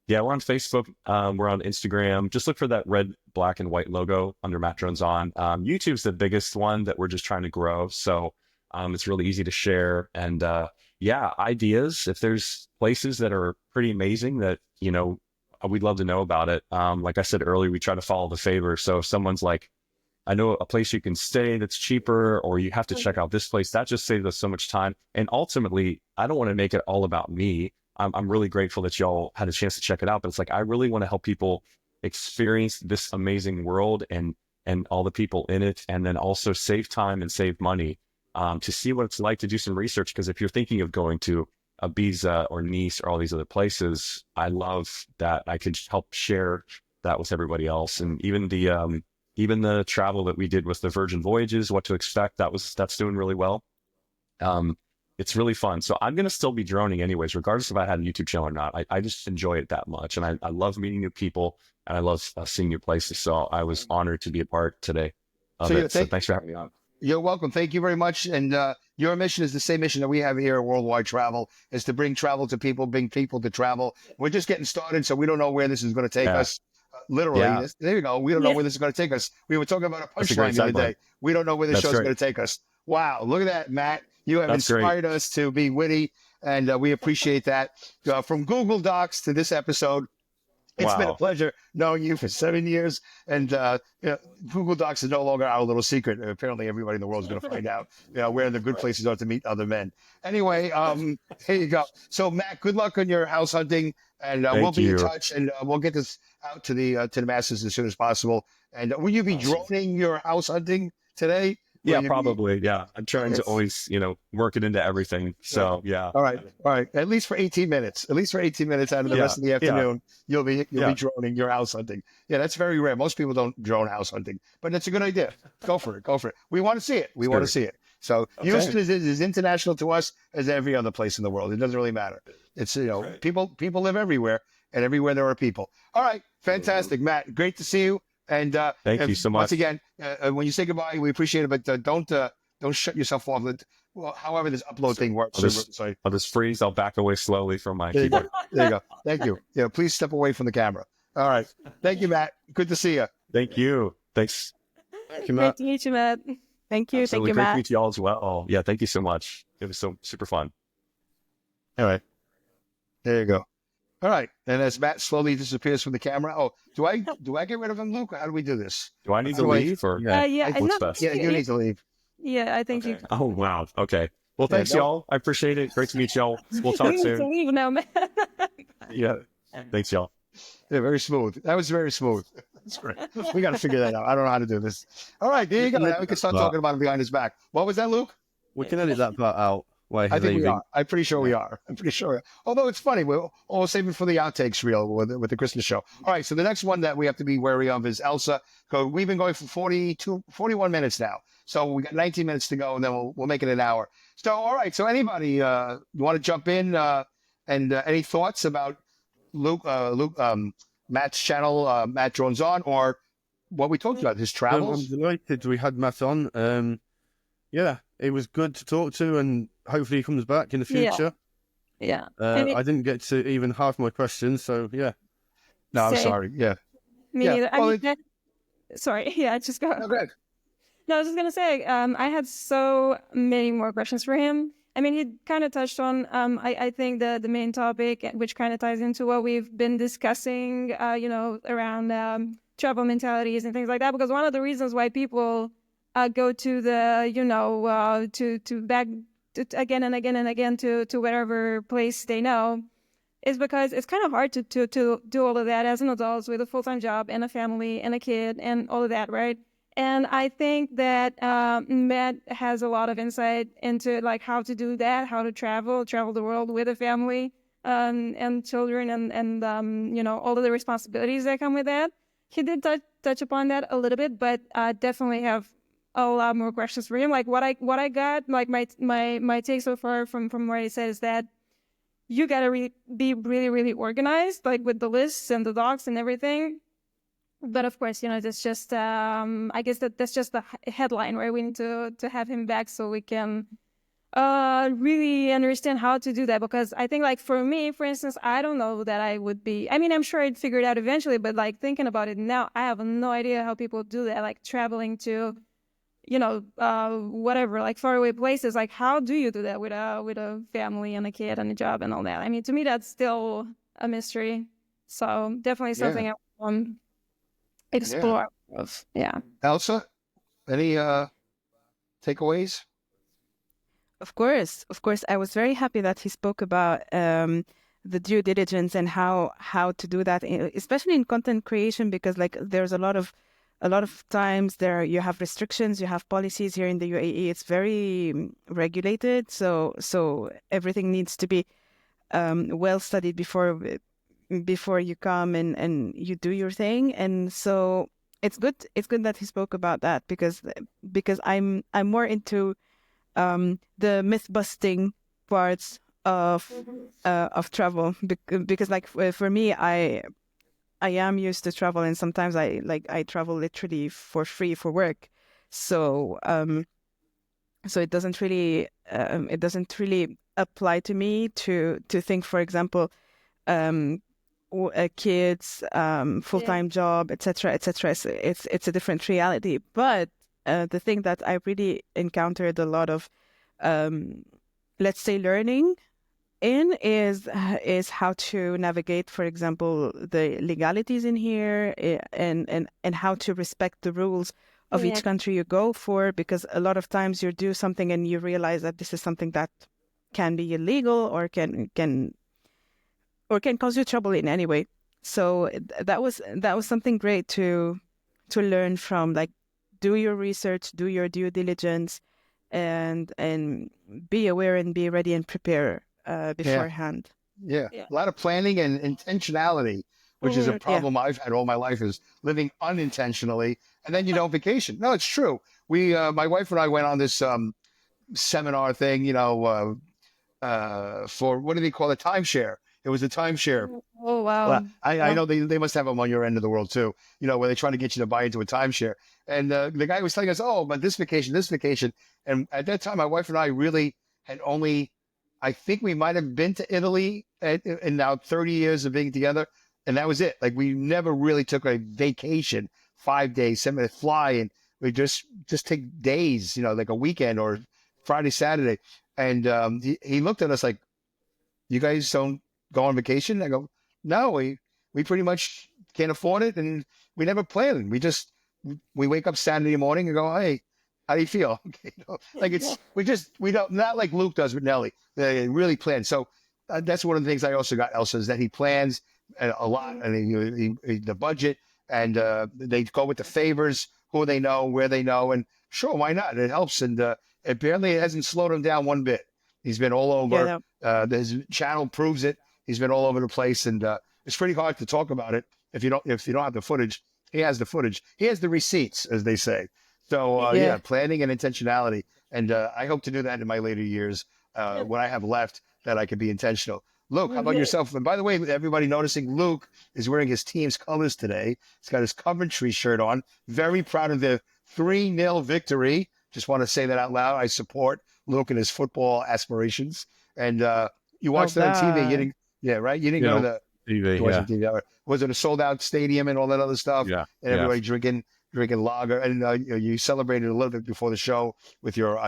Yeah, we're on Facebook. We're on Instagram. Just look for that red, black, and white logo under Matt Drones On. YouTube's the biggest one that we're just trying to grow. So it's really easy to share. And ideas. If there's places that are pretty amazing that, we'd love to know about it. Like I said earlier, we try to follow the favor. So if someone's like, I know a place you can stay that's cheaper, or you have to check out this place, that just saves us so much time. And ultimately, I don't want to make it all about me. I'm really grateful that y'all had a chance to check it out, but it's like, I really want to help people experience this amazing world and all the people in it, and then also save time and save money to see what it's like to do some research. Because if you're thinking of going to Ibiza or Nice or all these other places, I love that I could help share that with everybody else. And even the travel that we did with the Virgin Voyages, what to expect, that's doing really well. It's really fun. So I'm going to still be droning anyways, regardless if I had a YouTube channel or not. I just enjoy it that much. And I love meeting new people, and I love seeing new places. So I was honored to be a part today of it. So thanks for having me on.
You're welcome. Thank you very much. And your mission is the same mission that we have here at Worldwide Travel, is to bring travel to people, bring people to travel. We're just getting started, so we don't know where this is going to take us. Literally, there you go. We don't know where this is going to take us. We were talking about a punchline the other day. We don't know where this show is going to take us. Wow, look at that, Matt. You have inspired us to be witty. and we appreciate that. From Google Docs to this episode, it's been a pleasure knowing you for 7 years. And Google Docs is no longer our little secret. Apparently, everybody in the world is going to find out where the good places are to meet other men. Anyway, here you go. So, Matt, good luck on your house hunting, and we'll be in touch, and we'll get this out to the masses as soon as possible. And will you be droning your house hunting today?
Yeah, probably. Yeah. I'm trying to always, work it into everything. So, yeah.
All right. At least for 18 minutes. At least for 18 minutes out of the rest of the afternoon, you'll be droning your house hunting. Yeah, that's very rare. Most people don't drone house hunting, but it's a good idea. Go for it. We want to see it. Want to see it. So Houston is as international to us as every other place in the world. It doesn't really matter. It's, people live everywhere, and everywhere there are people. All right. Fantastic, Matt. Great to see you. And
thank you so much.
Once again, when you say goodbye, we appreciate it, but don't shut yourself off. Well, however this upload thing works.
I'll just freeze. I'll back away slowly from my keyboard.
There you go. Thank you. Please step away from the camera. All right. Thank you, Matt. Good to see you.
Thank you. Thanks.
Thank you, Matt. Great to meet you, Matt. Thank you.
Absolutely.
Thank you, Matt.
Great to meet you all as well. Yeah, thank you so much. It was so super fun.
All right. There you go. All right. And as Matt slowly disappears from the camera, do I get rid of him, Luke? Or how do we do this?
Do I need to leave? Or
what's best? Yeah, you need to leave.
Yeah, I think you.
Oh, wow. Okay. Well, thanks, y'all. I appreciate it. Great to meet y'all. We'll talk soon.
You need to leave now, man.
Yeah. Thanks, y'all.
Yeah, very smooth. That was very smooth. That's great. We got to figure that out. I don't know how to do this. All right. There you go. Now we can start talking about him behind his back. What was that, Luke?
We can edit that part out.
I think we are. I'm pretty sure we are. Although it's funny, we'll save it for the outtakes reel with the Christmas show. All right, so the next one that we have to be wary of is Elsa. We've been going for 41 minutes now. So we got 19 minutes to go, and then we'll make it an hour. So, all right, so anybody you want to jump in and any thoughts about Matt's channel, Matt Drones On, or what we talked about, his travels?
I'm delighted we had Matt on. Yeah, it was good to talk to, and hopefully he comes back in the future.
Yeah.
I didn't get to even half my questions, so yeah.
No, I'm sorry. Yeah.
Me neither. Well, sorry. Yeah, just go.
No, go ahead.
No, I was just going to say, I had so many more questions for him. I mean, he kind of touched on, I think, the main topic, which kind of ties into what we've been discussing, around travel mentalities and things like that. Because one of the reasons why people go to the, to back again and again and again to whatever place they know, is because it's kind of hard to do all of that as an adult with a full-time job and a family and a kid and all of that, right? And I think that Matt has a lot of insight into like how to do that, how to travel the world with a family and children and all of the responsibilities that come with that. He did touch upon that a little bit, but I definitely have a lot more questions for him. Like what I got, like my take so far from what he said is that you gotta be really, really organized, like with the lists and the docs and everything. But of course, that's just, I guess that's just the headline, right? We need to have him back so we can really understand how to do that. Because I think, like, for me, for instance, I don't know that I would be, I mean, I'm sure I'd figure it out eventually, but like thinking about it now, I have no idea how people do that, like traveling to, whatever, like faraway places. Like, how do you do that with a family and a kid and a job and all that? I mean, to me, that's still a mystery. So definitely something I want to explore. Yeah.
Elsa, any takeaways?
Of course. I was very happy that he spoke about the due diligence and how to do that, especially in content creation, because like there's a lot of times there you have restrictions, you have policies here in the UAE. It's very regulated, so everything needs to be well studied before you come and you do your thing. And so it's good that he spoke about that, because I'm more into the myth busting parts of travel, because like for me, I am used to travel, and sometimes I travel literally for free for work, so it doesn't really apply to me to think, for example, kids, full-time job, etc. It's a different reality. But the thing that I really encountered a lot of, let's say, learning in is how to navigate, for example, the legalities in here, and how to respect the rules of each country you go for, because a lot of times you do something and you realize that this is something that can be illegal or can cause you trouble in any way. So that was something great to learn from. Like, do your research, do your due diligence, and be aware and be ready and prepare beforehand.
Yeah. A lot of planning and intentionality, which is a problem I've had all my life, is living unintentionally, and then you don't vacation. No, it's true. We, my wife and I went on this seminar thing, for, what do they call it? Timeshare. It was a timeshare.
Oh, wow.
Well, I know they must have them on your end of the world too, where they try to get you to buy into a timeshare. And the guy was telling us, oh, but this vacation. And at that time, my wife and I really had only, I think we might have been to Italy in now 30 years of being together. And that was it. Like, we never really took a vacation, 5 days, 7 days, fly. And we just take days, like a weekend or Friday, Saturday. And he looked at us like, you guys don't go on vacation? I go, no, we pretty much can't afford it. And we never plan it. We wake up Saturday morning and go, hey, how do you feel? Okay, like we don't, not like Luke does with Nelly. They really plan. So that's one of the things I also got, Elsa, is that he plans a lot, and the budget, and they go with the favors, who they know, where they know, and sure, why not? It helps, and it hasn't slowed him down one bit. He's been all over. His channel proves it. He's been all over the place, and it's pretty hard to talk about it if you don't have the footage. He has the footage. He has the receipts, as they say. So planning and intentionality, and I hope to do that in my later years when I have left, that I can be intentional. Luke, how about yourself? And by the way, everybody noticing, Luke is wearing his team's colors today. He's got his Coventry shirt on. Very proud of the 3-0 victory. Just want to say that out loud. I support Luke and his football aspirations. And you watched that on TV. You didn't, You didn't go to the
TV.
TV. Was it a sold-out stadium and all that other stuff?
Yeah.
And everybody drinking lager. And you celebrated a little bit before the show with your.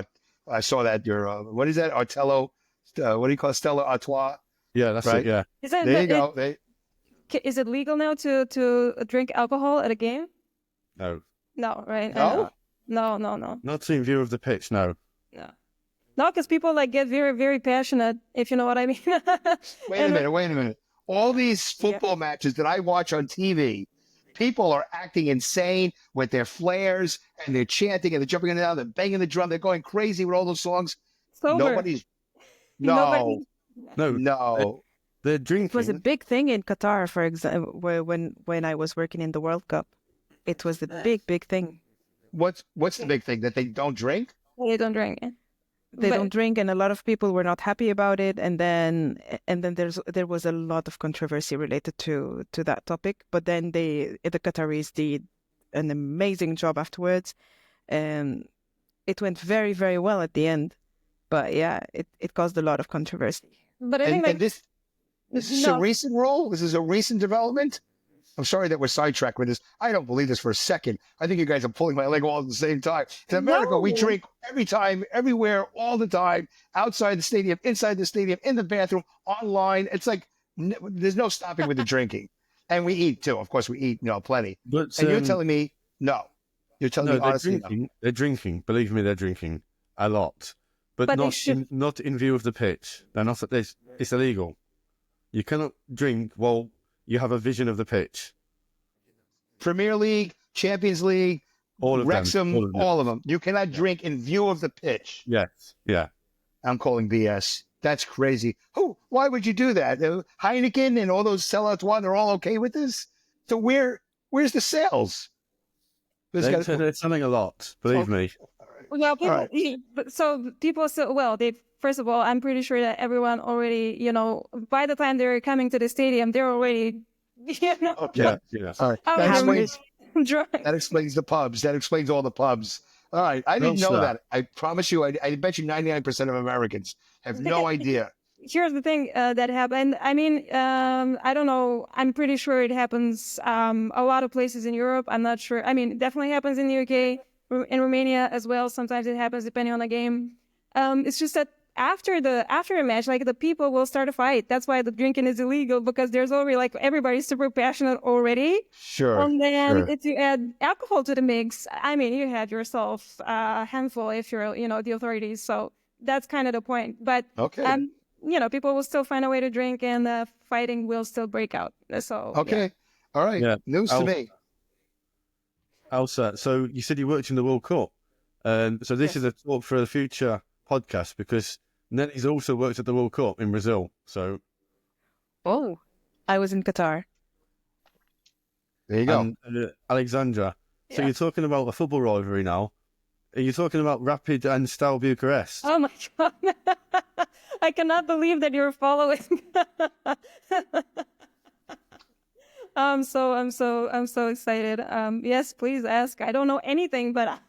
I saw that your what is that? Artello. What do you call it? Stella Artois?
Yeah, that's right. It. Yeah.
There you go.
Is it legal now to drink alcohol at a game?
No.
No, right?
No.
No.
Not in view of the pitch. No.
No, because people get very, very passionate, if you know what I mean.
Wait a minute. All these football matches that I watch on TV, people are acting insane with their flares, and they're chanting, and they're jumping in and out, they're banging the drum, they're going crazy with all those songs.
Sober.
No.
They're drinking.
It was a big thing in Qatar, for example, when I was working in the World Cup. It was a big thing.
What's the big thing? That they don't drink?
They don't drink.
They don't drink, and a lot of people were not happy about it. And then there was a lot of controversy related to that topic. But then the Qataris did an amazing job afterwards, and it went very, very well at the end. But it caused a lot of controversy.
But I think
this is a recent rule. This is a recent development. I'm sorry that we're sidetracked with this. I don't believe this for a second. I think you guys are pulling my leg all at the same time. In America, we drink every time, everywhere, all the time, outside the stadium, inside the stadium, in the bathroom, online. It's like there's no stopping with the drinking. And we eat too. Of course, we eat, plenty.
But,
and you're telling me no. You're telling me honestly
no. They're drinking. Believe me, they're drinking a lot. But not in view of the pitch. They're not. It's illegal. You cannot drink while you have a vision of the pitch.
Premier League, Champions League, Wrexham, all of them. You cannot drink in view of the pitch.
Yes. Yeah.
I'm calling BS. That's crazy. Why would you do that? Heineken and all those sellouts, they're all okay with this? So where's the sales?
They're selling a lot, believe me.
Well, people say, first of all, I'm pretty sure that everyone already, by the time they're coming to the stadium, they're already,
Okay.
Yeah.
All right. That explains the pubs. That explains all the pubs. All right. I didn't know that. I promise you, I bet you 99% of Americans have no idea.
Here's the thing that happened. I mean, I don't know. I'm pretty sure it happens a lot of places in Europe. I'm not sure. I mean, it definitely happens in the UK, in Romania as well. Sometimes it happens depending on the game. It's just that after a match, like the people will start a fight. That's why the drinking is illegal, because there's already like everybody's super passionate already.
Sure.
And then if you add alcohol to the mix, I mean, you have yourself a handful if you're, the authorities. So that's kind of the point. But people will still find a way to drink, and the fighting will still break out. So
all right.
Yeah.
News to me.
Elsa, so you said you worked in the World Cup. So this is a talk for a future podcast, because Nelly's also worked at the World Cup in Brazil. So,
I was in Qatar.
There you go,
Alexandra. So you're talking about a football rivalry now. Are you talking about Rapid and Steaua Bucharest?
Oh my God! I cannot believe that you're following. I'm so excited. Yes, please ask. I don't know anything, but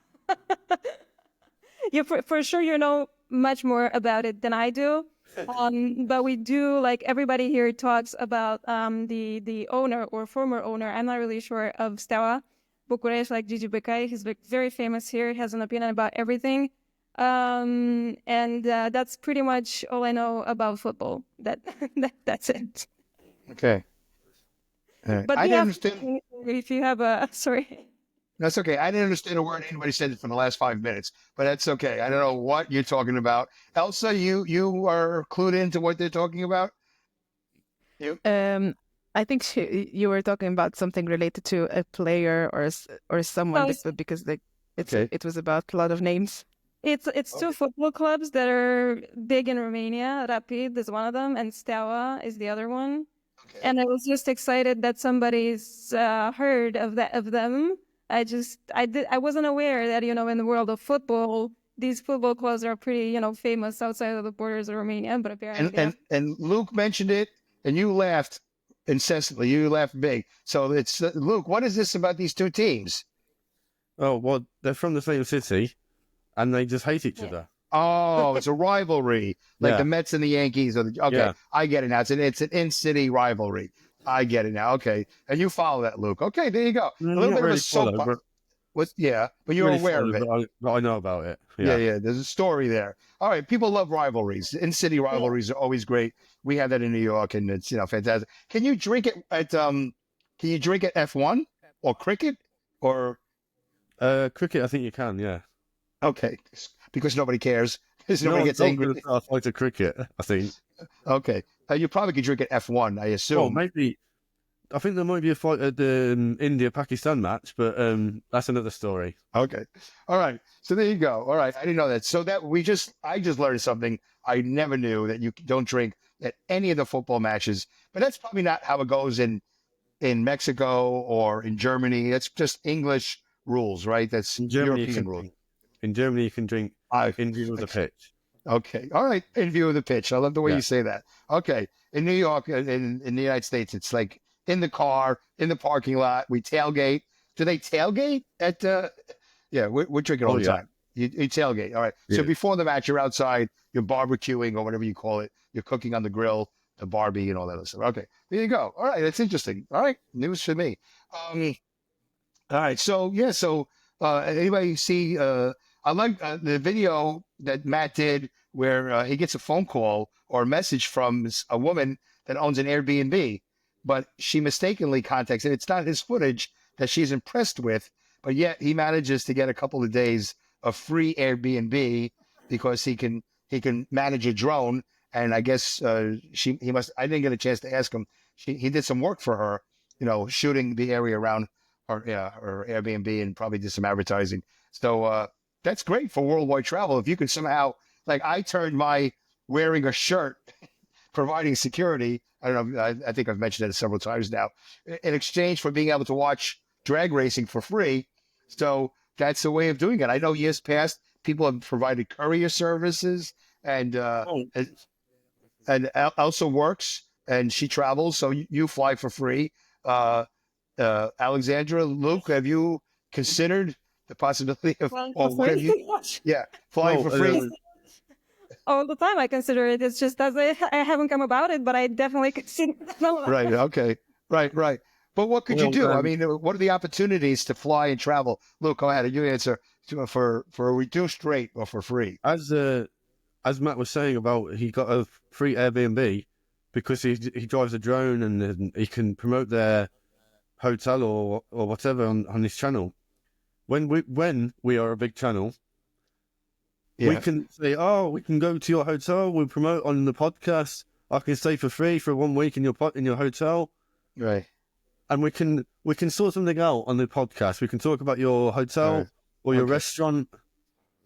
for sure you know much more about it than I do. But we do, like everybody here talks about the owner or former owner. I'm not really sure of Steaua Bucharest, like Gigi Becai. He's very famous here. He has an opinion about everything. And that's pretty much all I know about football. That's it.
Okay.
But
I didn't understand.
If you have sorry.
That's okay. I didn't understand a word anybody said for the last 5 minutes, but that's okay. I don't know what you're talking about. Elsa, you are clued into what they're talking about? You?
I think you were talking about something related to a player or someone, because it was about a lot of names.
It's two football clubs that are big in Romania. Rapid is one of them, and Steaua is the other one. Okay. And I was just excited that somebody's heard of them. I wasn't aware that, in the world of football, these football clubs are pretty, famous outside of the borders of Romania. But apparently,
and Luke mentioned it, and you laughed incessantly. You laughed big. So it's Luke. What is this about these two teams?
Oh, well, they're from the same city, and they just hate each other.
Oh, it's a rivalry, like the Mets and the Yankees. I get it now. It's an in-city rivalry. I get it now. Okay, and you follow that, Luke. Okay, there you go. A little bit of a soap. But you're really aware of it.
But I know about it.
Yeah. There's a story there. All right, people love rivalries. In-city rivalries are always great. We have that in New York, and it's fantastic. Can you drink it at F1 or cricket or?
Cricket, I think you can. Yeah.
Okay, because nobody cares. Because nobody gets angry.
I'll fight a cricket, I think.
Okay. You probably could drink at F1, I assume.
Well, maybe. I think there might be a fight at the India-Pakistan match, but that's another story.
Okay. All right. So there you go. All right. I didn't know that. So I just learned something I never knew, that you don't drink at any of the football matches. But that's probably not how it goes in Mexico or in Germany. That's just English rules, right? That's European rules.
In Germany, you can drink in view of the pitch.
Okay. All right. In view of the pitch. I love the way you say that. Okay. In New York, in the United States, it's like in the car, in the parking lot. We tailgate. Do they tailgate at we're drinking all the time. You tailgate. All right. Yeah. So before the match, you're outside, you're barbecuing or whatever you call it. You're cooking on the grill, the Barbie and all that other stuff. Okay. There you go. All right. That's interesting. All right. News for me. All right. So, anybody see... I like the video that Matt did where he gets a phone call or a message from a woman that owns an Airbnb, but she mistakenly contacts, and it's not his footage that she's impressed with, but yet he manages to get a couple of days of free Airbnb because he can manage a drone. And I guess I didn't get a chance to ask him. He did some work for her, shooting the area around her Airbnb, and probably did some advertising. So, that's great for worldwide travel. If you could somehow, like I turned my wearing a shirt, providing security, I don't know, I think I've mentioned that several times now, in exchange for being able to watch drag racing for free. So that's a way of doing it. I know years past, people have provided courier services, and Elsa works, and she travels, so you fly for free. Alexandra, Luke, have you considered the possibility of flying for free?
All the time I consider it. It's just that I haven't come about it, but I definitely consider it.
Right. Okay. Right. But what could you do? I mean, what are the opportunities to fly and travel? Luke, go ahead. You answer for a reduced rate or for free.
As as Matt was saying about, he got a free Airbnb because he drives a drone and he can promote their hotel or whatever on his channel. When we are a big channel, we can say, oh, we can go to your hotel, we'll promote on the podcast. I can stay for free for 1 week in your hotel.
Right.
And we can sort something out on the podcast. We can talk about your hotel or your restaurant.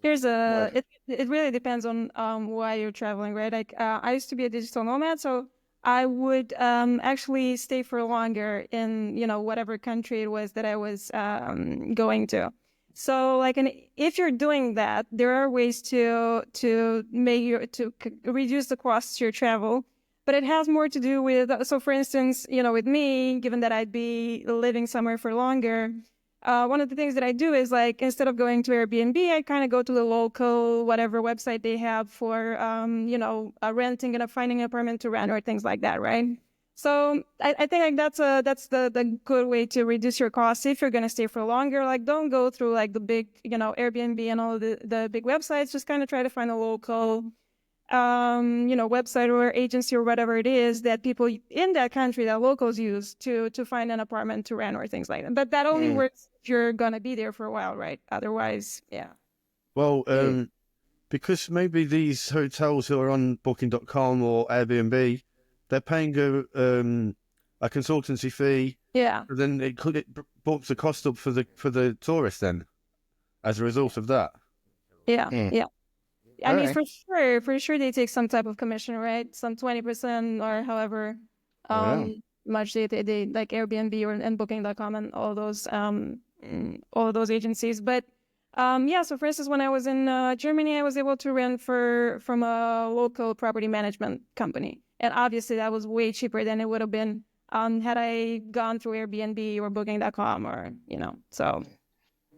Here's it really depends on why you're traveling, right? Like I used to be a digital nomad, so I would actually stay for longer in, whatever country it was that I was going to. So like, if you're doing that, there are ways to reduce the costs to your travel. But it has more to do with, so for instance, with me, given that I'd be living somewhere for longer, one of the things that I do is like, instead of going to Airbnb, I kind of go to the local, whatever website they have for, renting and finding an apartment to rent or things like that, right? So I think like that's the good way to reduce your costs if you're going to stay for longer. Like, don't go through like the big, Airbnb and all the big websites. Just kind of try to find a local website or agency or whatever it is that people in that country, that locals use to find an apartment to rent or things like that. But that only works if you're gonna be there for a while, right? Otherwise, yeah.
Well, because maybe these hotels who are on Booking.com or Airbnb, they're paying a consultancy fee.
Yeah.
Then it bumps the cost up for the tourist then, as a result of that.
Yeah. Yeah. I mean, for sure, they take some type of commission, right? Some 20% or however much they like Airbnb and Booking.com and all of those agencies. But so for instance, when I was in Germany, I was able to rent from a local property management company, and obviously that was way cheaper than it would have been had I gone through Airbnb or Booking.com or So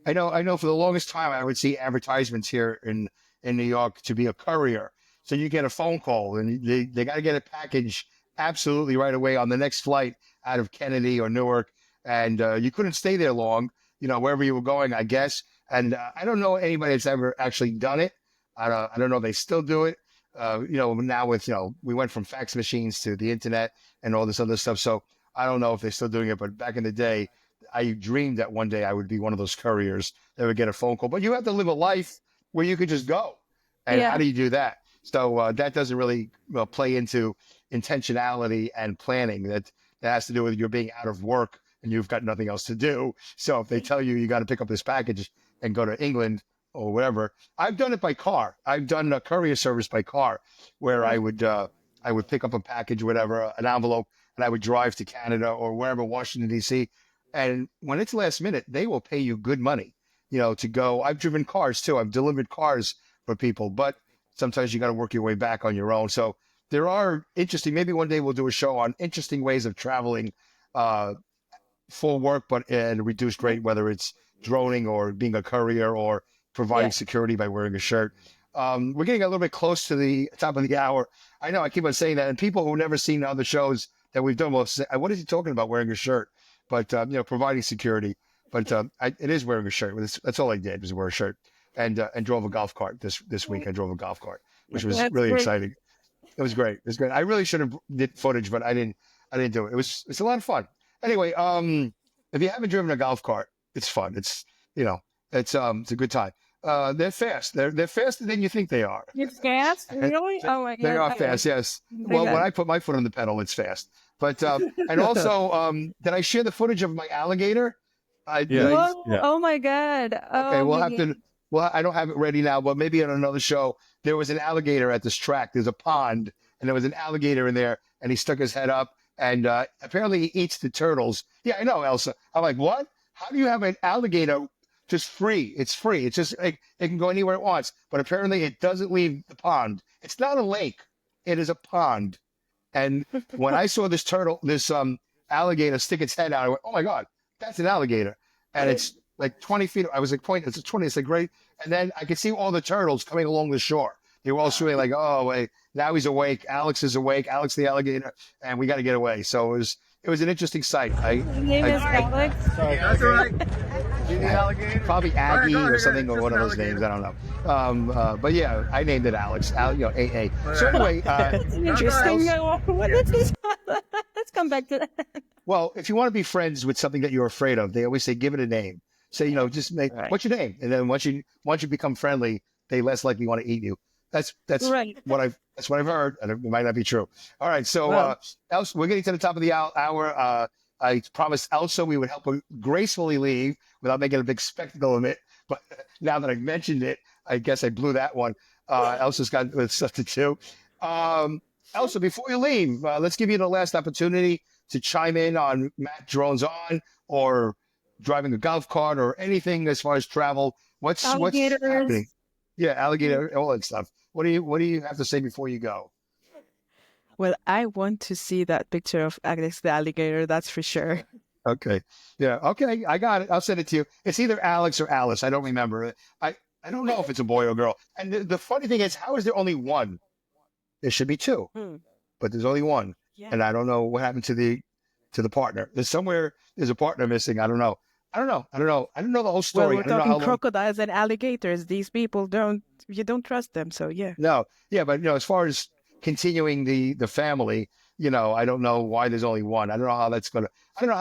I know. For the longest time, I would see advertisements here in New York to be a courier. So you get a phone call and they got to get a package absolutely right away on the next flight out of Kennedy or Newark. And you couldn't stay there long, wherever you were going, I guess. And I don't know anybody that's ever actually done it. I don't know if they still do it. Now with, we went from fax machines to the internet and all this other stuff. So I don't know if they're still doing it, but back in the day, I dreamed that one day I would be one of those couriers that would get a phone call. But you have to live a life where you could just go. And how do you do that? So that doesn't really play into intentionality and planning. That has to do with you being out of work and you've got nothing else to do. So if they tell you got to pick up this package and go to England or whatever, I've done it by car. I've done a courier service by car where I would pick up a package, whatever, an envelope, and I would drive to Canada or wherever, Washington, D.C. And when it's last minute, they will pay you good money, to go. I've driven cars too. I've delivered cars for people, but sometimes you got to work your way back on your own. So there are interesting, maybe one day we'll do a show on interesting ways of traveling for work, but at a reduced rate, whether it's droning or being a courier or providing security by wearing a shirt. We're getting a little bit close to the top of the hour. I know I keep on saying that, and people who've never seen other shows that we've done will say, what is he talking about wearing a shirt? But, providing security. But it is wearing a shirt. That's all I did was wear a shirt and drove a golf cart this week. I drove a golf cart, which was really exciting. It was great. It was great. I really should have did footage, but I didn't do it. It's a lot of fun. Anyway, if you haven't driven a golf cart, it's fun. It's a good time. They're fast. They're faster than you think they are.
It's fast? Really? Oh my God.
They are fast, yes. Well, when I put my foot on the pedal, it's fast. But and also, did I share the footage of my alligator?
Oh my God.
Okay, we'll have to. Well, I don't have it ready now, but maybe on another show. There was an alligator at this track. There's a pond, and there was an alligator in there, and he stuck his head up, and apparently he eats the turtles. Yeah, I know, Elsa. I'm like, what? How do you have an alligator just free? It's free. It's just like it can go anywhere it wants, but apparently it doesn't leave the pond. It's not a lake. It is a pond. And when I saw this alligator stick its head out, I went, oh my God, that's an alligator. And it's like 20 feet. I was like, it's 20. It's like great. And then I could see all the turtles coming along the shore. They were all swimming like, oh, wait, now he's awake. Alex is awake. Alex the alligator. And we got to get away. So it was an interesting sight.
His name is Alex.
Sorry. That's all right. Probably Aggie or something, or one of those names. I don't know. But yeah, I named it Alex. AA. So anyway,
that's interesting. Let's come back to that.
Well, if you want to be friends with something that you're afraid of, they always say give it a name. Say, just make what's your name, and then once you become friendly, they less likely want to eat you. That's
right.
That's what I've heard, and it might not be true. All right, so Elsa, we're getting to the top of the hour. I promised Elsa we would help her gracefully leave without making a big spectacle of it. But now that I've mentioned it, I guess I blew that one. Elsa's got stuff to do. Elsa, before you leave, let's give you the last opportunity to chime in on Matt Drones On or driving a golf cart or anything as far as travel. What's happening? Yeah, alligator, all that stuff. What do you have to say before you go?
Well, I want to see that picture of Alex the alligator, that's for sure.
Okay. Yeah. Okay. I got it. I'll send it to you. It's either Alex or Alice. I don't remember. I don't know if it's a boy or girl. And the funny thing is, how is there only one? There should be two, but there's only one. Yeah. And I don't know what happened to the partner. There's a partner missing. I don't know. I don't know the whole story.
Well, we're talking crocodiles and alligators. These people you don't trust them. So yeah.
No. Yeah. But as far as continuing the family, I don't know why there's only one. I don't know how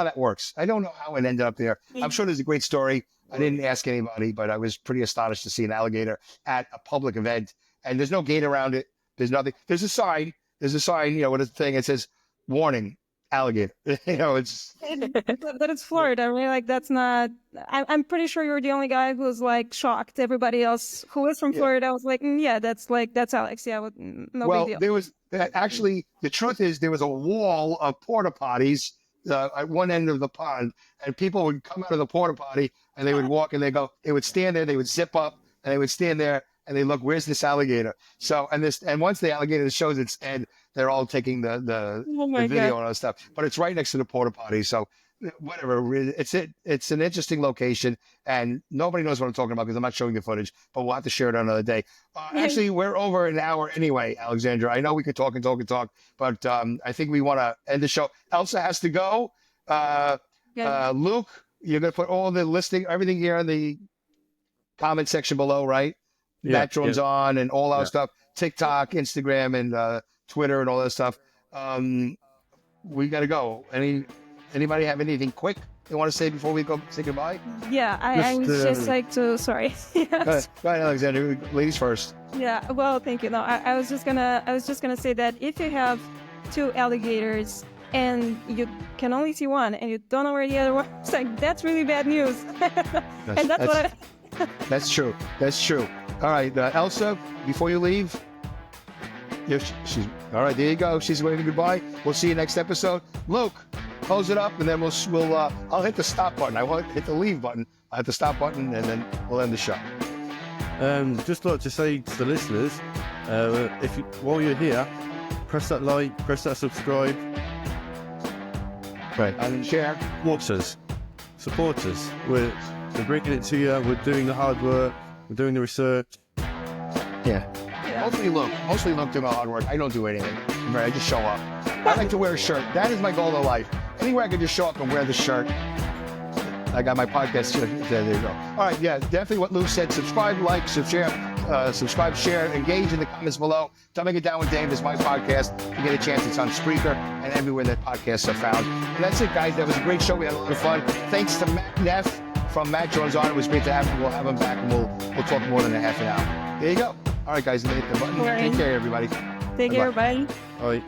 that works. I don't know how it ended up there. I'm sure there's a great story. I didn't ask anybody, but I was pretty astonished to see an alligator at a public event, and there's no gate around it. There's nothing. There's a sign, with a thing. It says, warning, alligator. It's.
But it's Florida. I mean, that's not. I'm pretty sure you're the only guy who's shocked. Everybody else who is from Florida was like, yeah, that's Alex. Yeah, no big deal.
There was actually, the truth is, there was a wall of porta potties at one end of the pond, and people would come out of the porta potty and they would walk and they would stand there, they would zip up and they would stand there and they look, where's this alligator? So and once the alligator shows its head, they're all taking the video and all that stuff. But it's right next to the porta potty, so whatever. It's an interesting location, and nobody knows what I'm talking about because I'm not showing the footage. But we'll have to share it another day. Actually, we're over an hour anyway, Alexandra. I know we could talk and talk and talk, but I think we want to end the show. Elsa has to go. Luke, you're going to put all the listing, everything here in the comment section below, right? Yeah, Matt Drones On and all our stuff, TikTok, Instagram, and Twitter and all that stuff. We got to go. Anybody have anything quick they want to say before we go say goodbye?
Yeah, I would just like to. Sorry. Yes.
Go ahead, Alexander. Ladies first.
Yeah. Well, thank you. No, I was just gonna say that if you have two alligators and you can only see one and you don't know where the other one is, that's really bad news. And that's what I.
That's true. That's true. All right, Elsa, before you leave. She's all right. There you go. She's waving goodbye. We'll see you next episode. Luke, close it up, and then we'll. I'll hit the stop button. I won't hit the leave button. I'll hit the stop button, and then we'll end the show.
Just like to say to the listeners, while you're here, press that like, press that subscribe,
right, and share.
Support us. We're bringing it to you. We're doing the hard work. We're doing the research.
Yeah. Mostly Luke doing the hard work. I don't do anything. I just show up. I like to wear a shirt. That is my goal in life. Anywhere I can just show up and wear the shirt. I got my podcast shirt. There you go. All right, yeah, definitely what Luke said. Subscribe, like, share, engage in the comments below. Dumbing It Down with Dave is my podcast. You get a chance, it's on Spreaker and everywhere that podcasts are found. And that's it, guys. That was a great show. We had a lot of fun. Thanks to Matt Neff from Matt Drones On. It was great to have him. We'll have him back, and we'll talk more than a half an hour. There you go. All right, guys, hit the button. Take care, everybody.
Take care, bye.
All right.